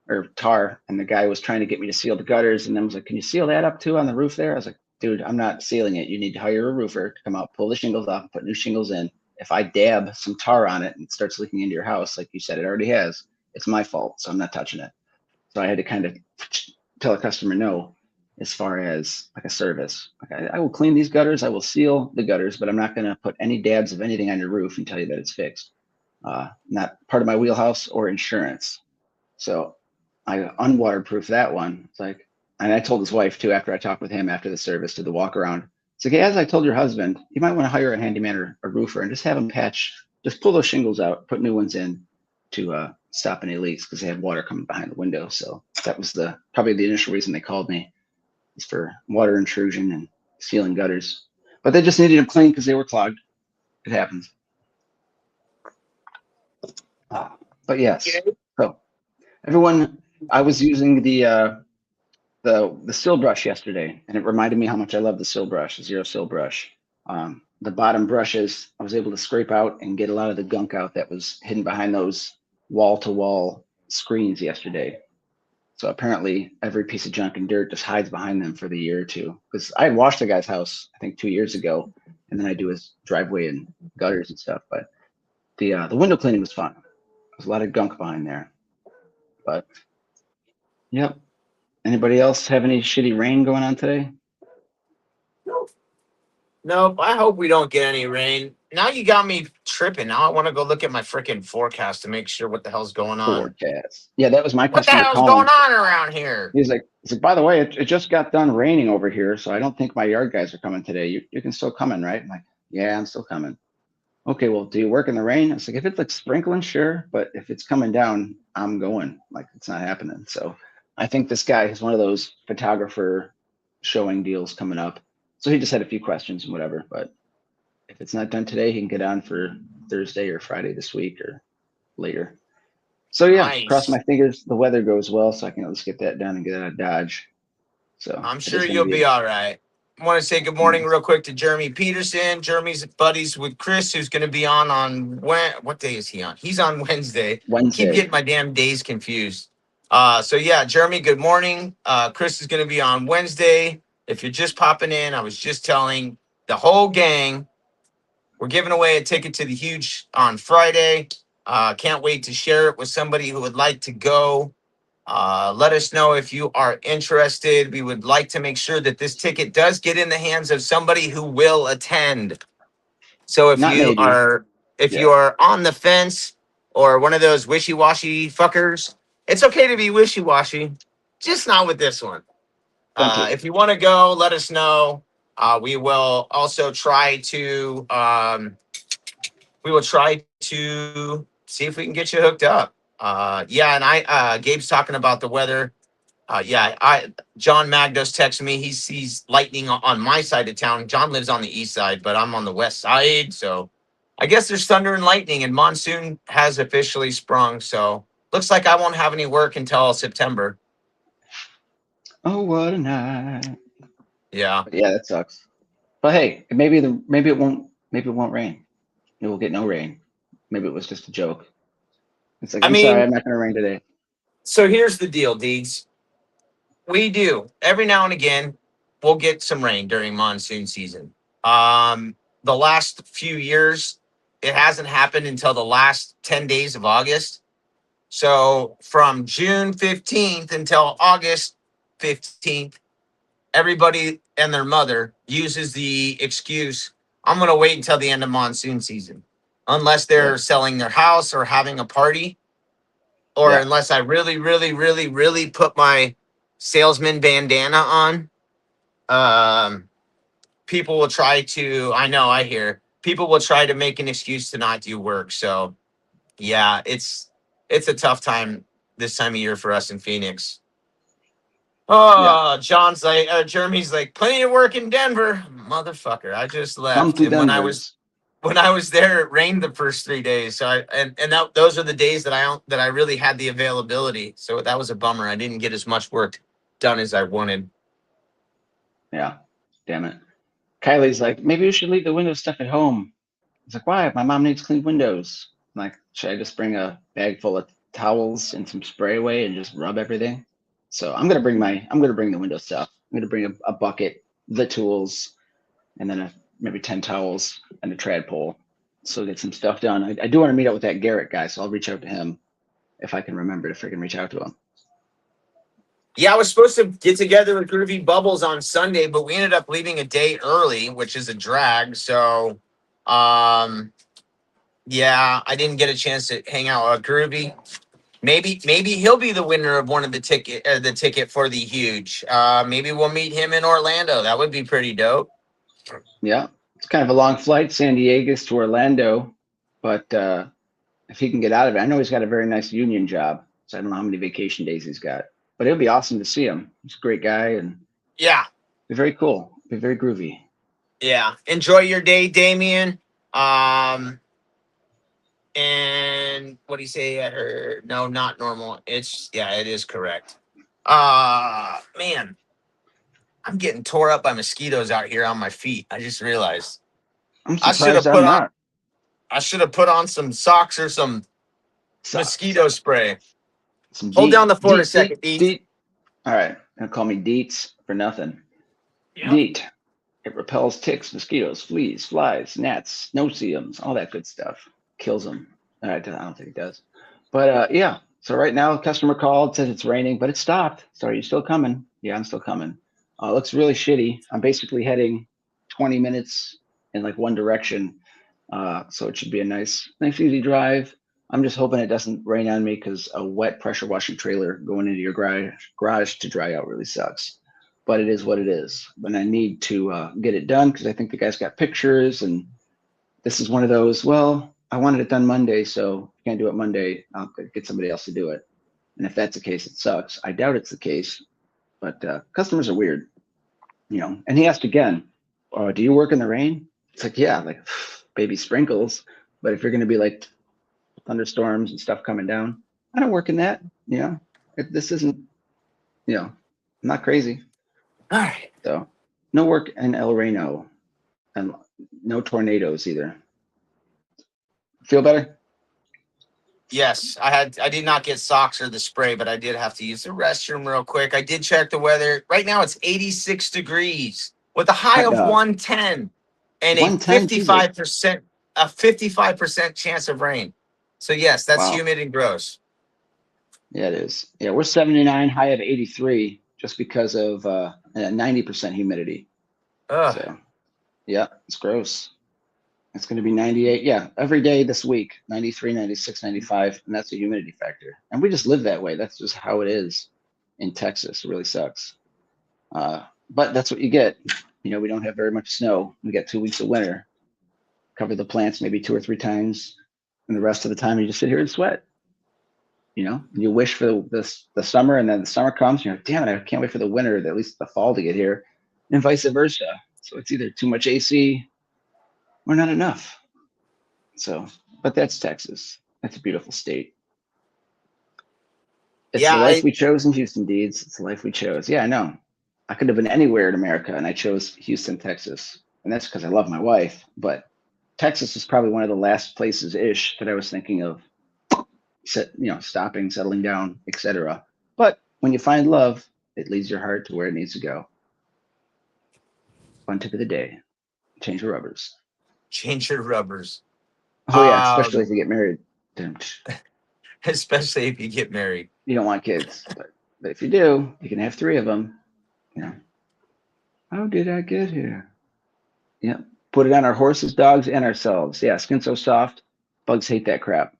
or tar. And the guy was trying to get me to seal the gutters, and then was like, "Can you seal that up too on the roof there?" I was like, "Dude, I'm not sealing it. You need to hire a roofer to come out, pull the shingles off, and put new shingles in. If I dab some tar on it and it starts leaking into your house, like you said, it already has. It's my fault, so I'm not touching it." So I had to kind of tell a customer no, as far as like a service. Like I will clean these gutters, I will seal the gutters, but I'm not going to put any dabs of anything on your roof and tell you that it's fixed. Not part of my wheelhouse or insurance. So I unwaterproof that one. It's like, and I told his wife too after I talked with him after the service to the walk around. It's like, as I told your husband, you might want to hire a handyman or a roofer and just have them patch, just pull those shingles out, put new ones in to stop any leaks because they had water coming behind the window. So that was probably the initial reason they called me, is for water intrusion and sealing gutters. But they just needed them clean because they were clogged. It happens. Uh, but yes, so everyone, I was using the sill brush yesterday, and it reminded me how much I love the sill brush, the zero sill brush. The bottom brushes, I was able to scrape out and get a lot of the gunk out that was hidden behind those wall to wall screens yesterday. So apparently, every piece of junk and dirt just hides behind them for the year or two. Because I had washed the guy's house, I think 2 years ago, and then I do his driveway and gutters and stuff. But the window cleaning was fun. There's a lot of gunk behind there. But yep. Anybody else have any shitty rain going on today? nope. I hope we don't get any rain. Now you got me tripping. Now I want to go look at my freaking forecast to make sure what the hell's going on. Forecast. Yeah, that was my What the customer hell's going calling. on around here? He's like, by the way, it just got done raining over here, so I don't think my yard guys are coming today. You can still come in, right? I'm like, yeah, I'm still coming. Okay, well, do you work in the rain? I was like, if it's like sprinkling, sure, but if it's coming down, I'm going. Like, it's not happening. So I think this guy has one of those photographer showing deals coming up. So he just had a few questions and whatever. But if it's not done today, he can get on for Thursday or Friday this week or later. So yeah, cross Nice. my fingers the weather goes well so I can at least get that done and get out of Dodge. So I'm it sure is going to you'll be be all right. I want to say good morning nice. real quick to Jeremy Peterson. Jeremy's buddies with Chris, who's going to be on what day is he on? He's on Wednesday. Keep Wednesday. getting my damn days confused. So yeah, Jeremy, good morning. Chris is going to be on Wednesday. If you're just popping in, I was just telling the whole gang we're giving away a ticket to the Huge on Friday. Can't wait to share it with somebody who would like to go. Let us know if you are interested. We would like to make sure that this ticket does get in the hands of somebody who will attend. So Not maybe. if you Yeah. are on the fence or one of those wishy-washy fuckers, it's okay to be wishy-washy, just not with this one. Don't take it. If you want to go, let us know. We will also try to see if we can get you hooked up. Yeah, and Gabe's talking about the weather. Yeah, I John Magdos texted me. He sees lightning on my side of town. John lives on the east side, but I'm on the west side. So I guess there's thunder and lightning, and monsoon has officially sprung. So looks like I won't have any work until September. Oh, what a night. Yeah. But yeah, that sucks. But hey, maybe it won't rain. It will get no rain. Maybe it was just a joke. It's like, I I'm sorry, mean, I'm not gonna rain today. so here's the deal, Deeds. We do every now and again. We'll get some rain during monsoon season. The last few years, it hasn't happened until the last 10 days of August. So from June 15th until August 15th, everybody and their mother uses the excuse, I'm going to wait until the end of monsoon season, unless they're Yep. selling their house or having a party, or Yeah. unless I really, really, really, really put my salesman bandana on. Um, People will try to, I know, I hear people will try to make an excuse to not do work. So yeah, it's a tough time this time of year for us in Phoenix. Yeah. Oh, Jeremy's like, plenty of work in Denver, motherfucker. I just Come left, to and Denver's. when I was there, it rained the first 3 days. So those are the days that I really had the availability. So that was a bummer. I didn't get as much work done as I wanted. Yeah. Damn it. Kylie's like, maybe we should leave the window stuff at home. It's like, why? My mom needs clean windows. I'm like, should I just bring a bag full of towels and some spray away and just rub everything? So I'm gonna bring the window stuff. I'm gonna bring a bucket, the tools, and then maybe 10 towels and a trad pole. So get some stuff done. I do want to meet up with that Garrett guy, so I'll reach out to him if I can remember to freaking reach out to him. Yeah, I was supposed to get together with Groovy Bubbles on Sunday, but we ended up leaving a day early, which is a drag. So, um, yeah, I didn't get a chance to hang out with Groovy. Maybe he'll be the winner of one of the ticket for the huge. Maybe we'll meet him in Orlando. That would be pretty dope. Yeah, it's kind of a long flight, San Diego to Orlando, but if he can get out of it, I know he's got a very nice union job, so I don't know how many vacation days he's got, but it'll be awesome to see him. He's a great guy and Yeah, be very cool, be very groovy. yeah. Enjoy your day, Damien. Um, and what do you say at her? No, not normal. It's yeah, it is correct. Man, I'm getting tore up by mosquitoes out here on my feet. I just realized I'm I should surprised have I'm put on not. I should have put on some socks or some Sucks. mosquito spray. Some Hold down the fort a deet, second, Deeds. deet. All right, don't call me Deets for nothing. Yep. Deet. It repels ticks, mosquitoes, fleas, flies, gnats, no-see-ums, all that good stuff. Kills them. All right, I don't think it does. But yeah, so right now, customer called, says it's raining, but it stopped. So are you still coming? Yeah, I'm still coming. It looks really shitty. I'm basically heading 20 minutes in like one direction. So it should be a nice, easy drive. I'm just hoping it doesn't rain on me because a wet pressure washing trailer going into your garage to dry out really sucks. But it is what it is. But I need to get it done because I think the guy's got pictures, and this is one of those. Well, I wanted it done Monday, so if I can't do it Monday, I'll get somebody else to do it. And if that's the case, it sucks. I doubt it's the case, but customers are weird, you know. And he asked again, "Do you work in the rain?" It's like, yeah, like baby sprinkles. But if you're going to be like thunderstorms and stuff coming down, I don't work in that. You know, this isn't, you know, I'm not crazy. All right. So no work in El Reno and no tornadoes either. Feel better? Yes, I did not get socks or the spray, but I did have to use the restroom real quick. I did check the weather. Right now it's 86 degrees with a high Hot of dog. 110 and 110, Jesus. 55% chance of rain. So yes, that's Wow. humid and gross. Yeah, it is. Yeah, we're 79, high of 83 just because of 90% humidity. Ugh. So yeah, it's gross. It's going to be 98. Yeah, every day this week, 93, 96, 95. And that's a humidity factor. And we just live that way. That's just how it is in Texas. It really sucks. But that's what you get. You know, we don't have very much snow. We get 2 weeks of winter. Cover the plants maybe 2 or 3 times. And the rest of the time, you just sit here and sweat. You wish for the summer, and then the summer comes. You're like, damn it, I can't wait for the winter, at least the fall to get here, and vice versa. So it's either too much AC or not enough. So, but that's Texas. That's a beautiful state. It's Yeah, the life we chose in Houston, Deeds. It's the life we chose. Yeah, I know. I could have been anywhere in America, and I chose Houston, Texas, and that's because I love my wife. But Texas is probably one of the last places ish that I was thinking of, stopping, settling down, etc. But when you find love, it leads your heart to where it needs to go. Fun tip of the day: change the rubbers. change your rubbers. Oh yeah, especially if Um, you get married. especially if you get married. You don't want kids, but if you do, you can have three of them. You know, how did I get here? Yeah. Put it on our horses, dogs, and ourselves. Yeah, skin so soft. Bugs hate that crap.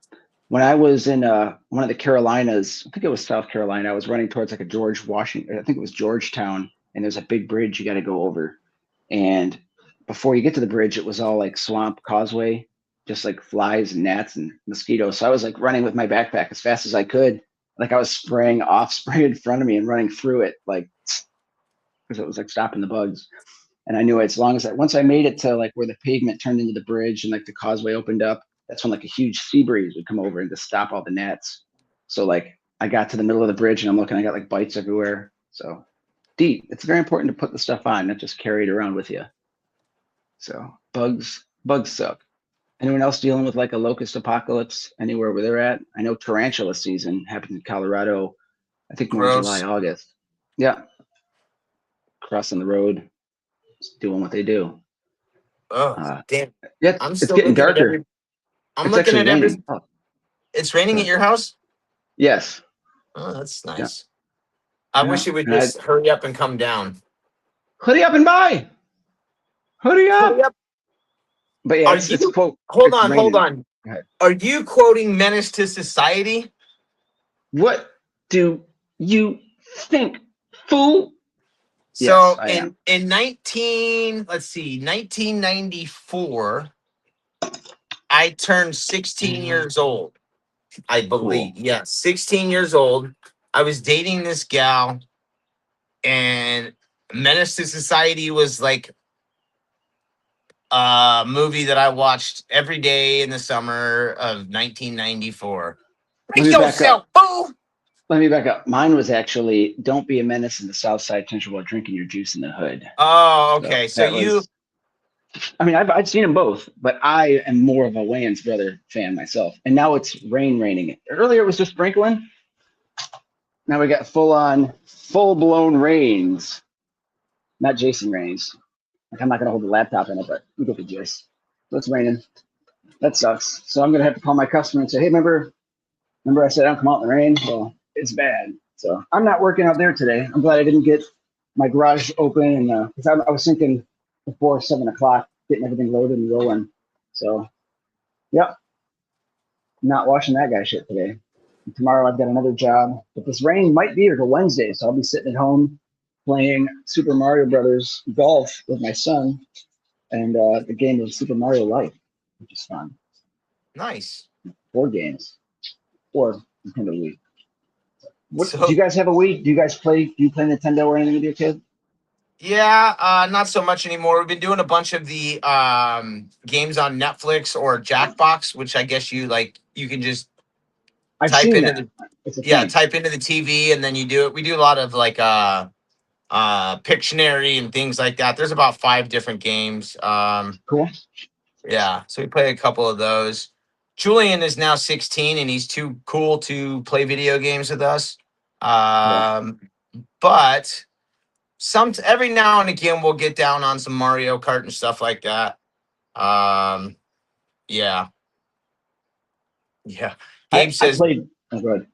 When I was in one of the Carolinas, I think it was South Carolina, I was running towards like a George Washington, I think it was Georgetown, and there's a big bridge you got to go over. And before you get to the bridge, it was all like swamp causeway, just like flies and gnats and mosquitoes. So I was like running with my backpack as fast as I could. Like I was spraying off spray in front of me and running through it, like because it was like stopping the bugs. And I knew as long as once I made it to like where the pavement turned into the bridge and like the causeway opened up, that's when like a huge sea breeze would come over and just stop all the gnats. So like I got to the middle of the bridge and I'm looking, I got like bites everywhere. So deep. It's very important to put the stuff on, not just carry it around with you. So bugs suck. Anyone else dealing with like a locust apocalypse anywhere where they're at? I know tarantula season happens in Colorado. I think more July, Gross. August. Yeah, crossing the road, doing what they do. Oh, Uh, damn. yeah, I'm it's still getting looking at darker. every. I'm It's looking actually at every. raining. Oh, It's raining at good. your house. Yes. Oh, that's Yeah. nice. I Yeah. wish it would And I just hurry up and come down. hoodie up and buy. Hoodie Hurry up. up. But yeah, Are it's you? quote. Hold It's on, hold raining. on. Go ahead. Are you quoting Menace to Society? What do you think, fool? Yes, So I am. in 19, let's see, 1994, I turned 16 years old, I believe. Cool. Yeah, 16 years old. I was dating this gal, and Menace to Society was like a movie that I watched every day in the summer of 1994. Let Brace me back up. yourself, fool! Let me back up. Mine was actually "Don't Be a Menace in the South Side Country while drinking your juice in the hood." Oh, So okay. So that you, was. I mean, I've seen them both, but I am more of a Wayans brother fan myself. And now it's raining. Earlier it was just sprinkling. Now we got full blown rains. Not Jason rains. Like I'm not gonna hold the laptop in it, but you get the gist. So it's raining. That sucks. So I'm gonna have to call my customer and say, hey, remember I said I don't come out in the rain? Well, it's bad. So I'm not working out there today. I'm glad I didn't get my garage open and because I was thinking before 7 o'clock, getting everything loaded and rolling. So yeah, I'm not washing that guy shit today. And tomorrow I've got another job, but this rain might be here till Wednesday, so I'll be sitting at home playing Super Mario Brothers golf with my son and the game of Super Mario Life, which is fun. nice. 4 games, 4 Nintendo Wii. What do you So guys have a Wii? Do you guys play? Do you play Nintendo or anything with your kid? yeah, not so much anymore. We've been doing a bunch of the games on Netflix or Jackbox, which I guess you like. You can just I've type seen into that. the It's a yeah, thing. type into the TV, and then you do it. We do a lot of like Pictionary and things like that. There's about 5 different games. Cool. Yeah, so we play a couple of those. Julian is now 16 and he's too cool to play video games with us. Yeah. Um, but some every now and again we'll get down on some Mario Kart and stuff like that. Um, yeah, yeah. Gabe I says played. Oh, good.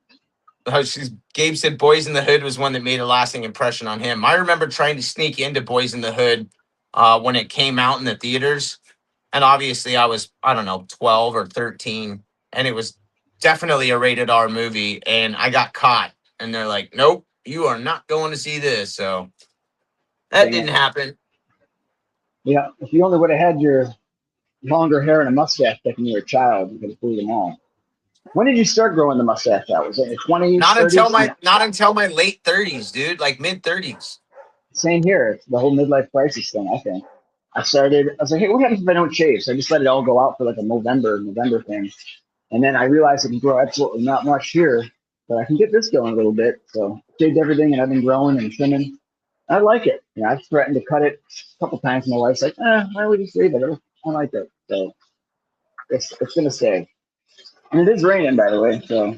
Gabe said Boys in the Hood was one that made a lasting impression on him. I remember trying to sneak into Boys in the Hood when it came out in the theaters. And obviously I was, I don't know, 12 or 13. And it was definitely a rated R movie. And I got caught. And they're like, nope, you are not going to see this. So that Dang didn't it. happen. Yeah. If you only would have had your longer hair and a mustache back when you were a child, you could have fooled them all. When did you start growing the mustache out? Was it in your 20s, Not until 30s? my late 30s, dude. Like mid 30s. Same here. It's the whole midlife crisis thing, I think. I was like, hey, what happens if I don't shave? So I just let it all go out for like a November thing. And then I realized I can grow absolutely not much here, but I can get this going a little bit. So shaved everything and I've been growing and trimming. I like it. You know, I've threatened to cut it a couple times. My wife's like, why would you shave it? I like it. So it's gonna stay. And it is raining, by the way. So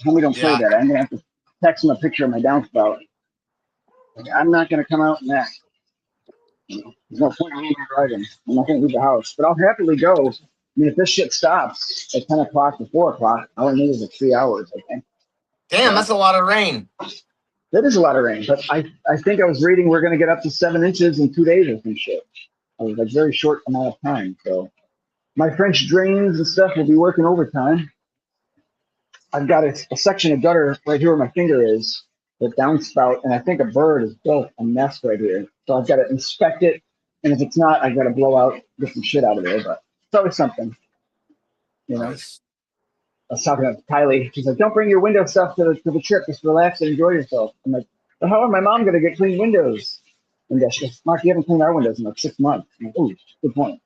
homie don't play Yeah. that. I'm gonna have to text him a picture of my downspout. Like, I'm not gonna come out in that. You know, there's no point in me driving. I'm not gonna leave the house. But I'll happily go. I mean, if this shit stops at 10 o'clock to 4 o'clock, all I need is like 3 hours, I think. Damn, So that's a lot of rain. that is a lot of rain. But I think I was reading we're gonna get up to 7 inches in 2 days or some shit. I was like very short amount of time. So my French drains and stuff will be working overtime. I've got a section of gutter right here where my finger is, the downspout, and I think a bird has built a nest right here. So I've got to inspect it, and if it's not, I've got to blow out, get some shit out of there. But it's always something, you know. Nice. I was talking to Kylie. She's like, "Don't bring your window stuff to the trip. Just relax and enjoy yourself." I'm like, "Well, how are my mom gonna get clean windows?" And she goes, "Mark, you haven't cleaned our windows in like 6 months." I'm like, "Ooh, good point.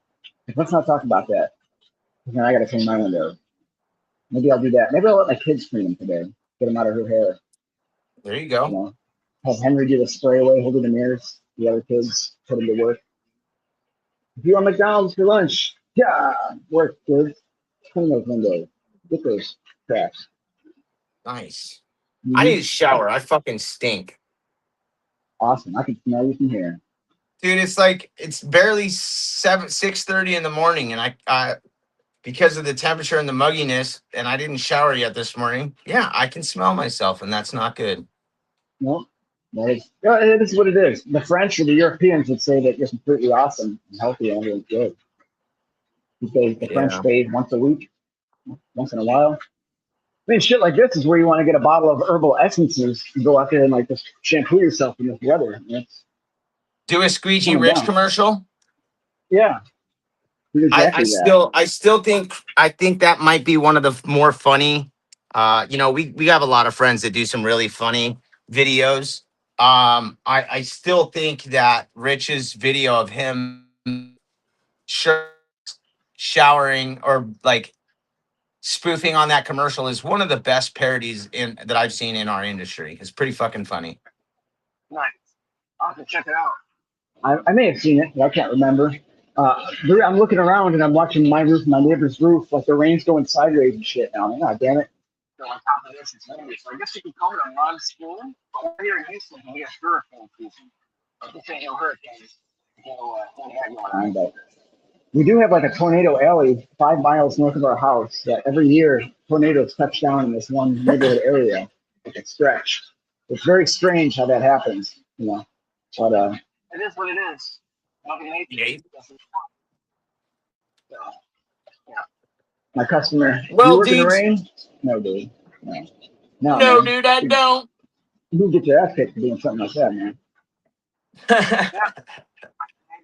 Let's not talk about that. Then I got to clean my windows. Maybe I'll do that. Maybe I'll let my kids clean them today. Get them out of her hair. There you You go. know, have Henry do the spray away, hold the mirrors. The other kids put them to work. If you want McDonald's for lunch, yeah, work, kids. Clean those windows. Get those cracks. Nice. I need Mm-hmm. a shower. I fucking stink. Awesome. I can smell you from here. Dude, it's like it's barely 6:30 in the morning, and I because of the temperature and the mugginess, and I didn't shower yet this morning. Yeah, I can smell myself, and that's not good. No, yeah, it is what it is. The French or the Europeans would say that you're completely awesome and healthy and everything's good. Because the French Yeah. bathe once a week, once in a while. I mean, shit like this is where you want to get a bottle of herbal essences and go out there and like just shampoo yourself in this weather. It's Do a squeegee coming rich down. commercial. Yeah, do I exactly that. still I think that might be one of the more funny. We have a lot of friends that do some really funny videos. I still think that Rich's video of him shirt showering or like spoofing on that commercial is one of the best parodies in that I've seen in our industry. It's pretty fucking funny. Nice. I'll have to check it out. I may have seen it, but I can't remember. I'm looking around and I'm watching my roof, my neighbor's roof, like the rain's going sideways and shit now. God damn it. So on top of this, it's windy. So I guess you could call it a monsoon. But we're here in Houston, we have hurricane season. But this ain't no hurricanes. Don't have going on, but we do have like a tornado alley 5 miles north of our house that every year tornadoes touch down in this one neighborhood area, like a stretch. It's very strange how that happens, you know. But it is what it is. Mother Nature. Yeah. So, yeah. My customer, you Well, work in the dudes, rain? No, dude. No, no, no, man. dude, I don't. You get your ass kicked for doing something like that, man. Yeah,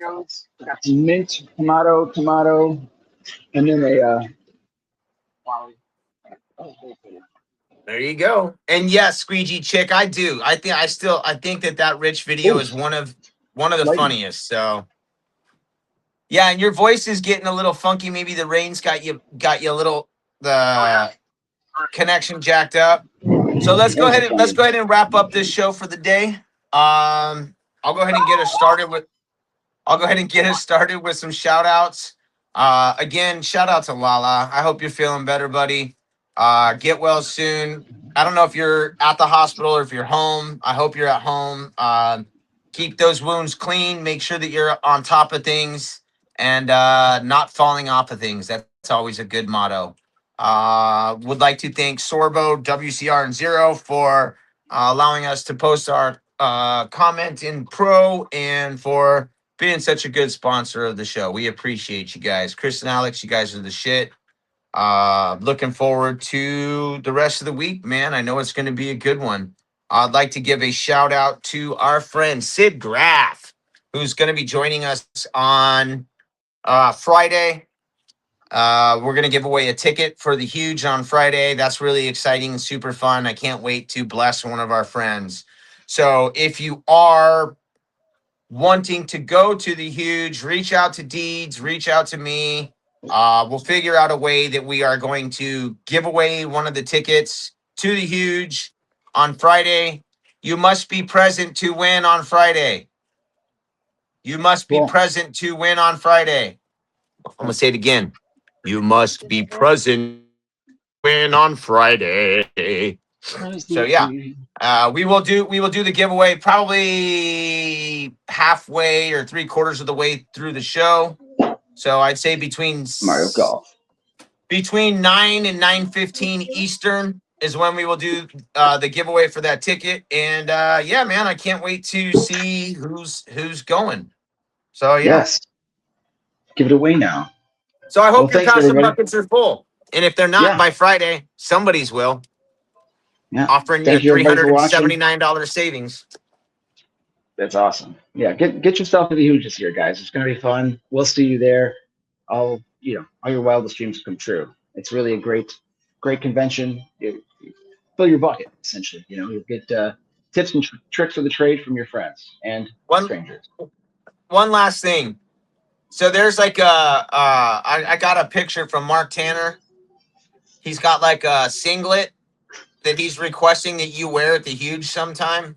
mangoes. We got some mint, tomato, and then a wow. There you go. And yes, squeegee chick, I do. I think that Rich video Oh, is one of the lightning. funniest. So yeah, and your voice is getting a little funky. Maybe the rain's got you a little Oh yeah. the connection jacked up. So That was let's funny. go ahead and wrap up this show for the day. I'll go ahead and get us started with I'll go ahead and get us started with some shout outs. Again, shout out to Lala. I hope you're feeling better, buddy. Get well soon. I don't know if you're at the hospital or if you're home. I hope you're at home. Keep those wounds clean. Make sure that you're on top of things and not falling off of things. That's always a good motto. Would like to thank Sorbo, WCR, and Zero for allowing us to post our comment in pro and for being such a good sponsor of the show. We appreciate you guys. Chris and Alex, you guys are the shit. Looking forward to the rest of the week, man. I know it's going to be a good one. I'd like to give a shout out to our friend Sid Graff, who's going to be joining us on Friday. We're going to give away a ticket for the huge on Friday. That's really exciting and super fun. I can't wait to bless one of our friends. So if you are wanting to go to the huge, reach out to Deeds, reach out to me. We'll figure out a way that we are going to give away one of the tickets to the huge on Friday. You must be present to win on Friday. You must be Cool. present to win on Friday. I'm going to say it again. You must be present to win on Friday. So yeah, we will do the giveaway probably halfway or three quarters of the way through the show. So I'd say Mario Golf. between 9 and 9:15 Eastern is when we will do the giveaway for that ticket. And yeah, man, I can't wait to see who's going. So yeah, Yes. Give it away now. so I Well, hope your thanks passion everybody. buckets are full. And if they're not Yeah. by Friday, somebody's will, Yeah. offering you a Thank you three everybody for hundred and watching. $79 savings. That's awesome. Yeah. Get yourself to the huge this year, guys. It's gonna be fun. We'll see you there. All your wildest dreams come true. It's really a great convention. You fill your bucket essentially. You'll get tips and tricks of the trade from your friends and One strangers. one last thing. So there's like I got a picture from Mark Tanner. He's got like a singlet that he's requesting that you wear at the huge sometime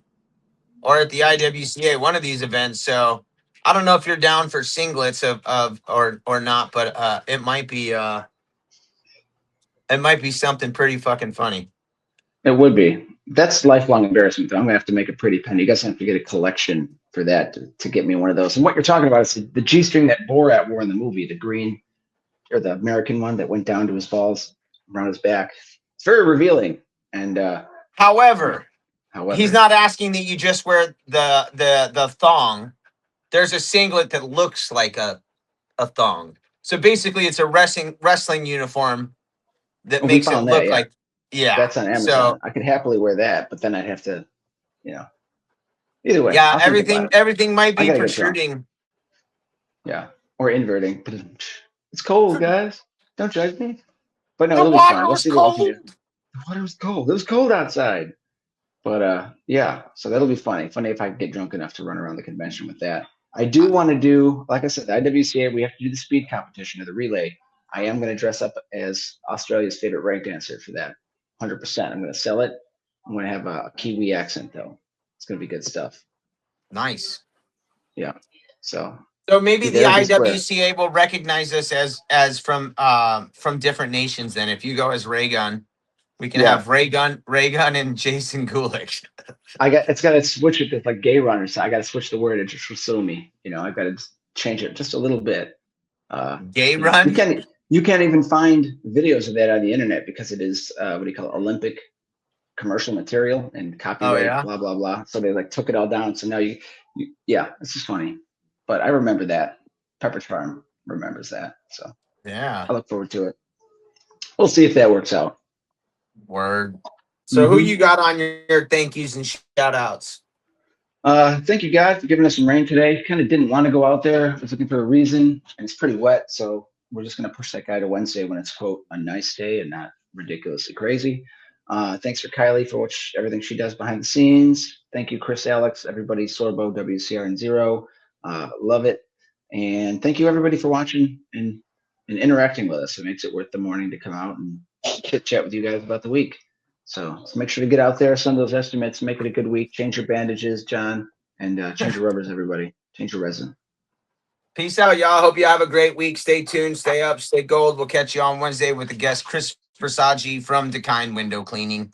or at the IWCA, one of these events. So I don't know if you're down for singlets of or not, but it might be something pretty fucking funny. It would be. That's lifelong embarrassment, though. I'm gonna have to make a pretty penny. You guys have to get a collection for that to get me one of those. And what you're talking about is the G string that Borat wore in the movie, the green or the American one that went down to his balls around his back. It's very revealing. And yeah, However, he's however, not asking that you just wear the thong. There's a singlet that looks like a thong. So basically, it's a wrestling uniform that well, we makes it found that. look Yeah, like yeah. that's on Amazon. So I could happily wear that, but then I'd have to, you know. Either way, yeah, I'll think about everything it. everything might I be gotta get drunk. protruding. Yeah, or inverting. It's cold, guys. Don't judge me. But no, The it'll be fun. water We'll was see what we can cold. do. The water was cold. It was cold outside. But yeah, so that'll be funny. Funny if I get drunk enough to run around the convention with that. I do want to do, like I said, the IWCA, we have to do the speed competition or the relay. I am going to dress up as Australia's favorite break dancer for that. 100%. I'm going to sell it. I'm going to have a Kiwi accent, though. It's going to be good stuff. Nice. Yeah. So So maybe be the there, be square. IWCA will recognize us as from different nations. Then, if you go as Raygun, we can Yeah. have Raygun, and Jason Gulick. It's got to switch it to like gay runner. So I got to switch the word into Shusumi. I've got to change it just a little bit. Uh, Gay you know, you Run. can't you can't even find videos of that on the internet because it is what do you call it, Olympic commercial material and Oh copyright, yeah, blah blah blah. So they like took it all down. So now yeah, it's just funny. But I remember that. Pepperidge Farm remembers that. So yeah. I look forward to it. We'll see if that works out. Word. So who Hmm. you got on your thank yous and shout outs? Thank you guys for giving us some rain today. Kind of didn't want to go out there. I was looking for a reason, and it's pretty wet. So we're just going to push that guy to Wednesday when it's, quote, a nice day and not ridiculously crazy. Thanks for Kylie for everything she does behind the scenes. Thank you, Chris, Alex, everybody, Sorbo, WCR, and Zero. Love it. And thank you, everybody, for watching and interacting with us. It makes it worth the morning to come out and chit chat with you guys about the week. So make sure to get out there, send those estimates, make it a good week. Change your bandages, John, and change your rubbers, everybody. Change your resin. Peace out, y'all. Hope you have a great week. Stay tuned, stay up, stay gold. We'll catch you on Wednesday with the guest Chris Versace from Decine Window Cleaning.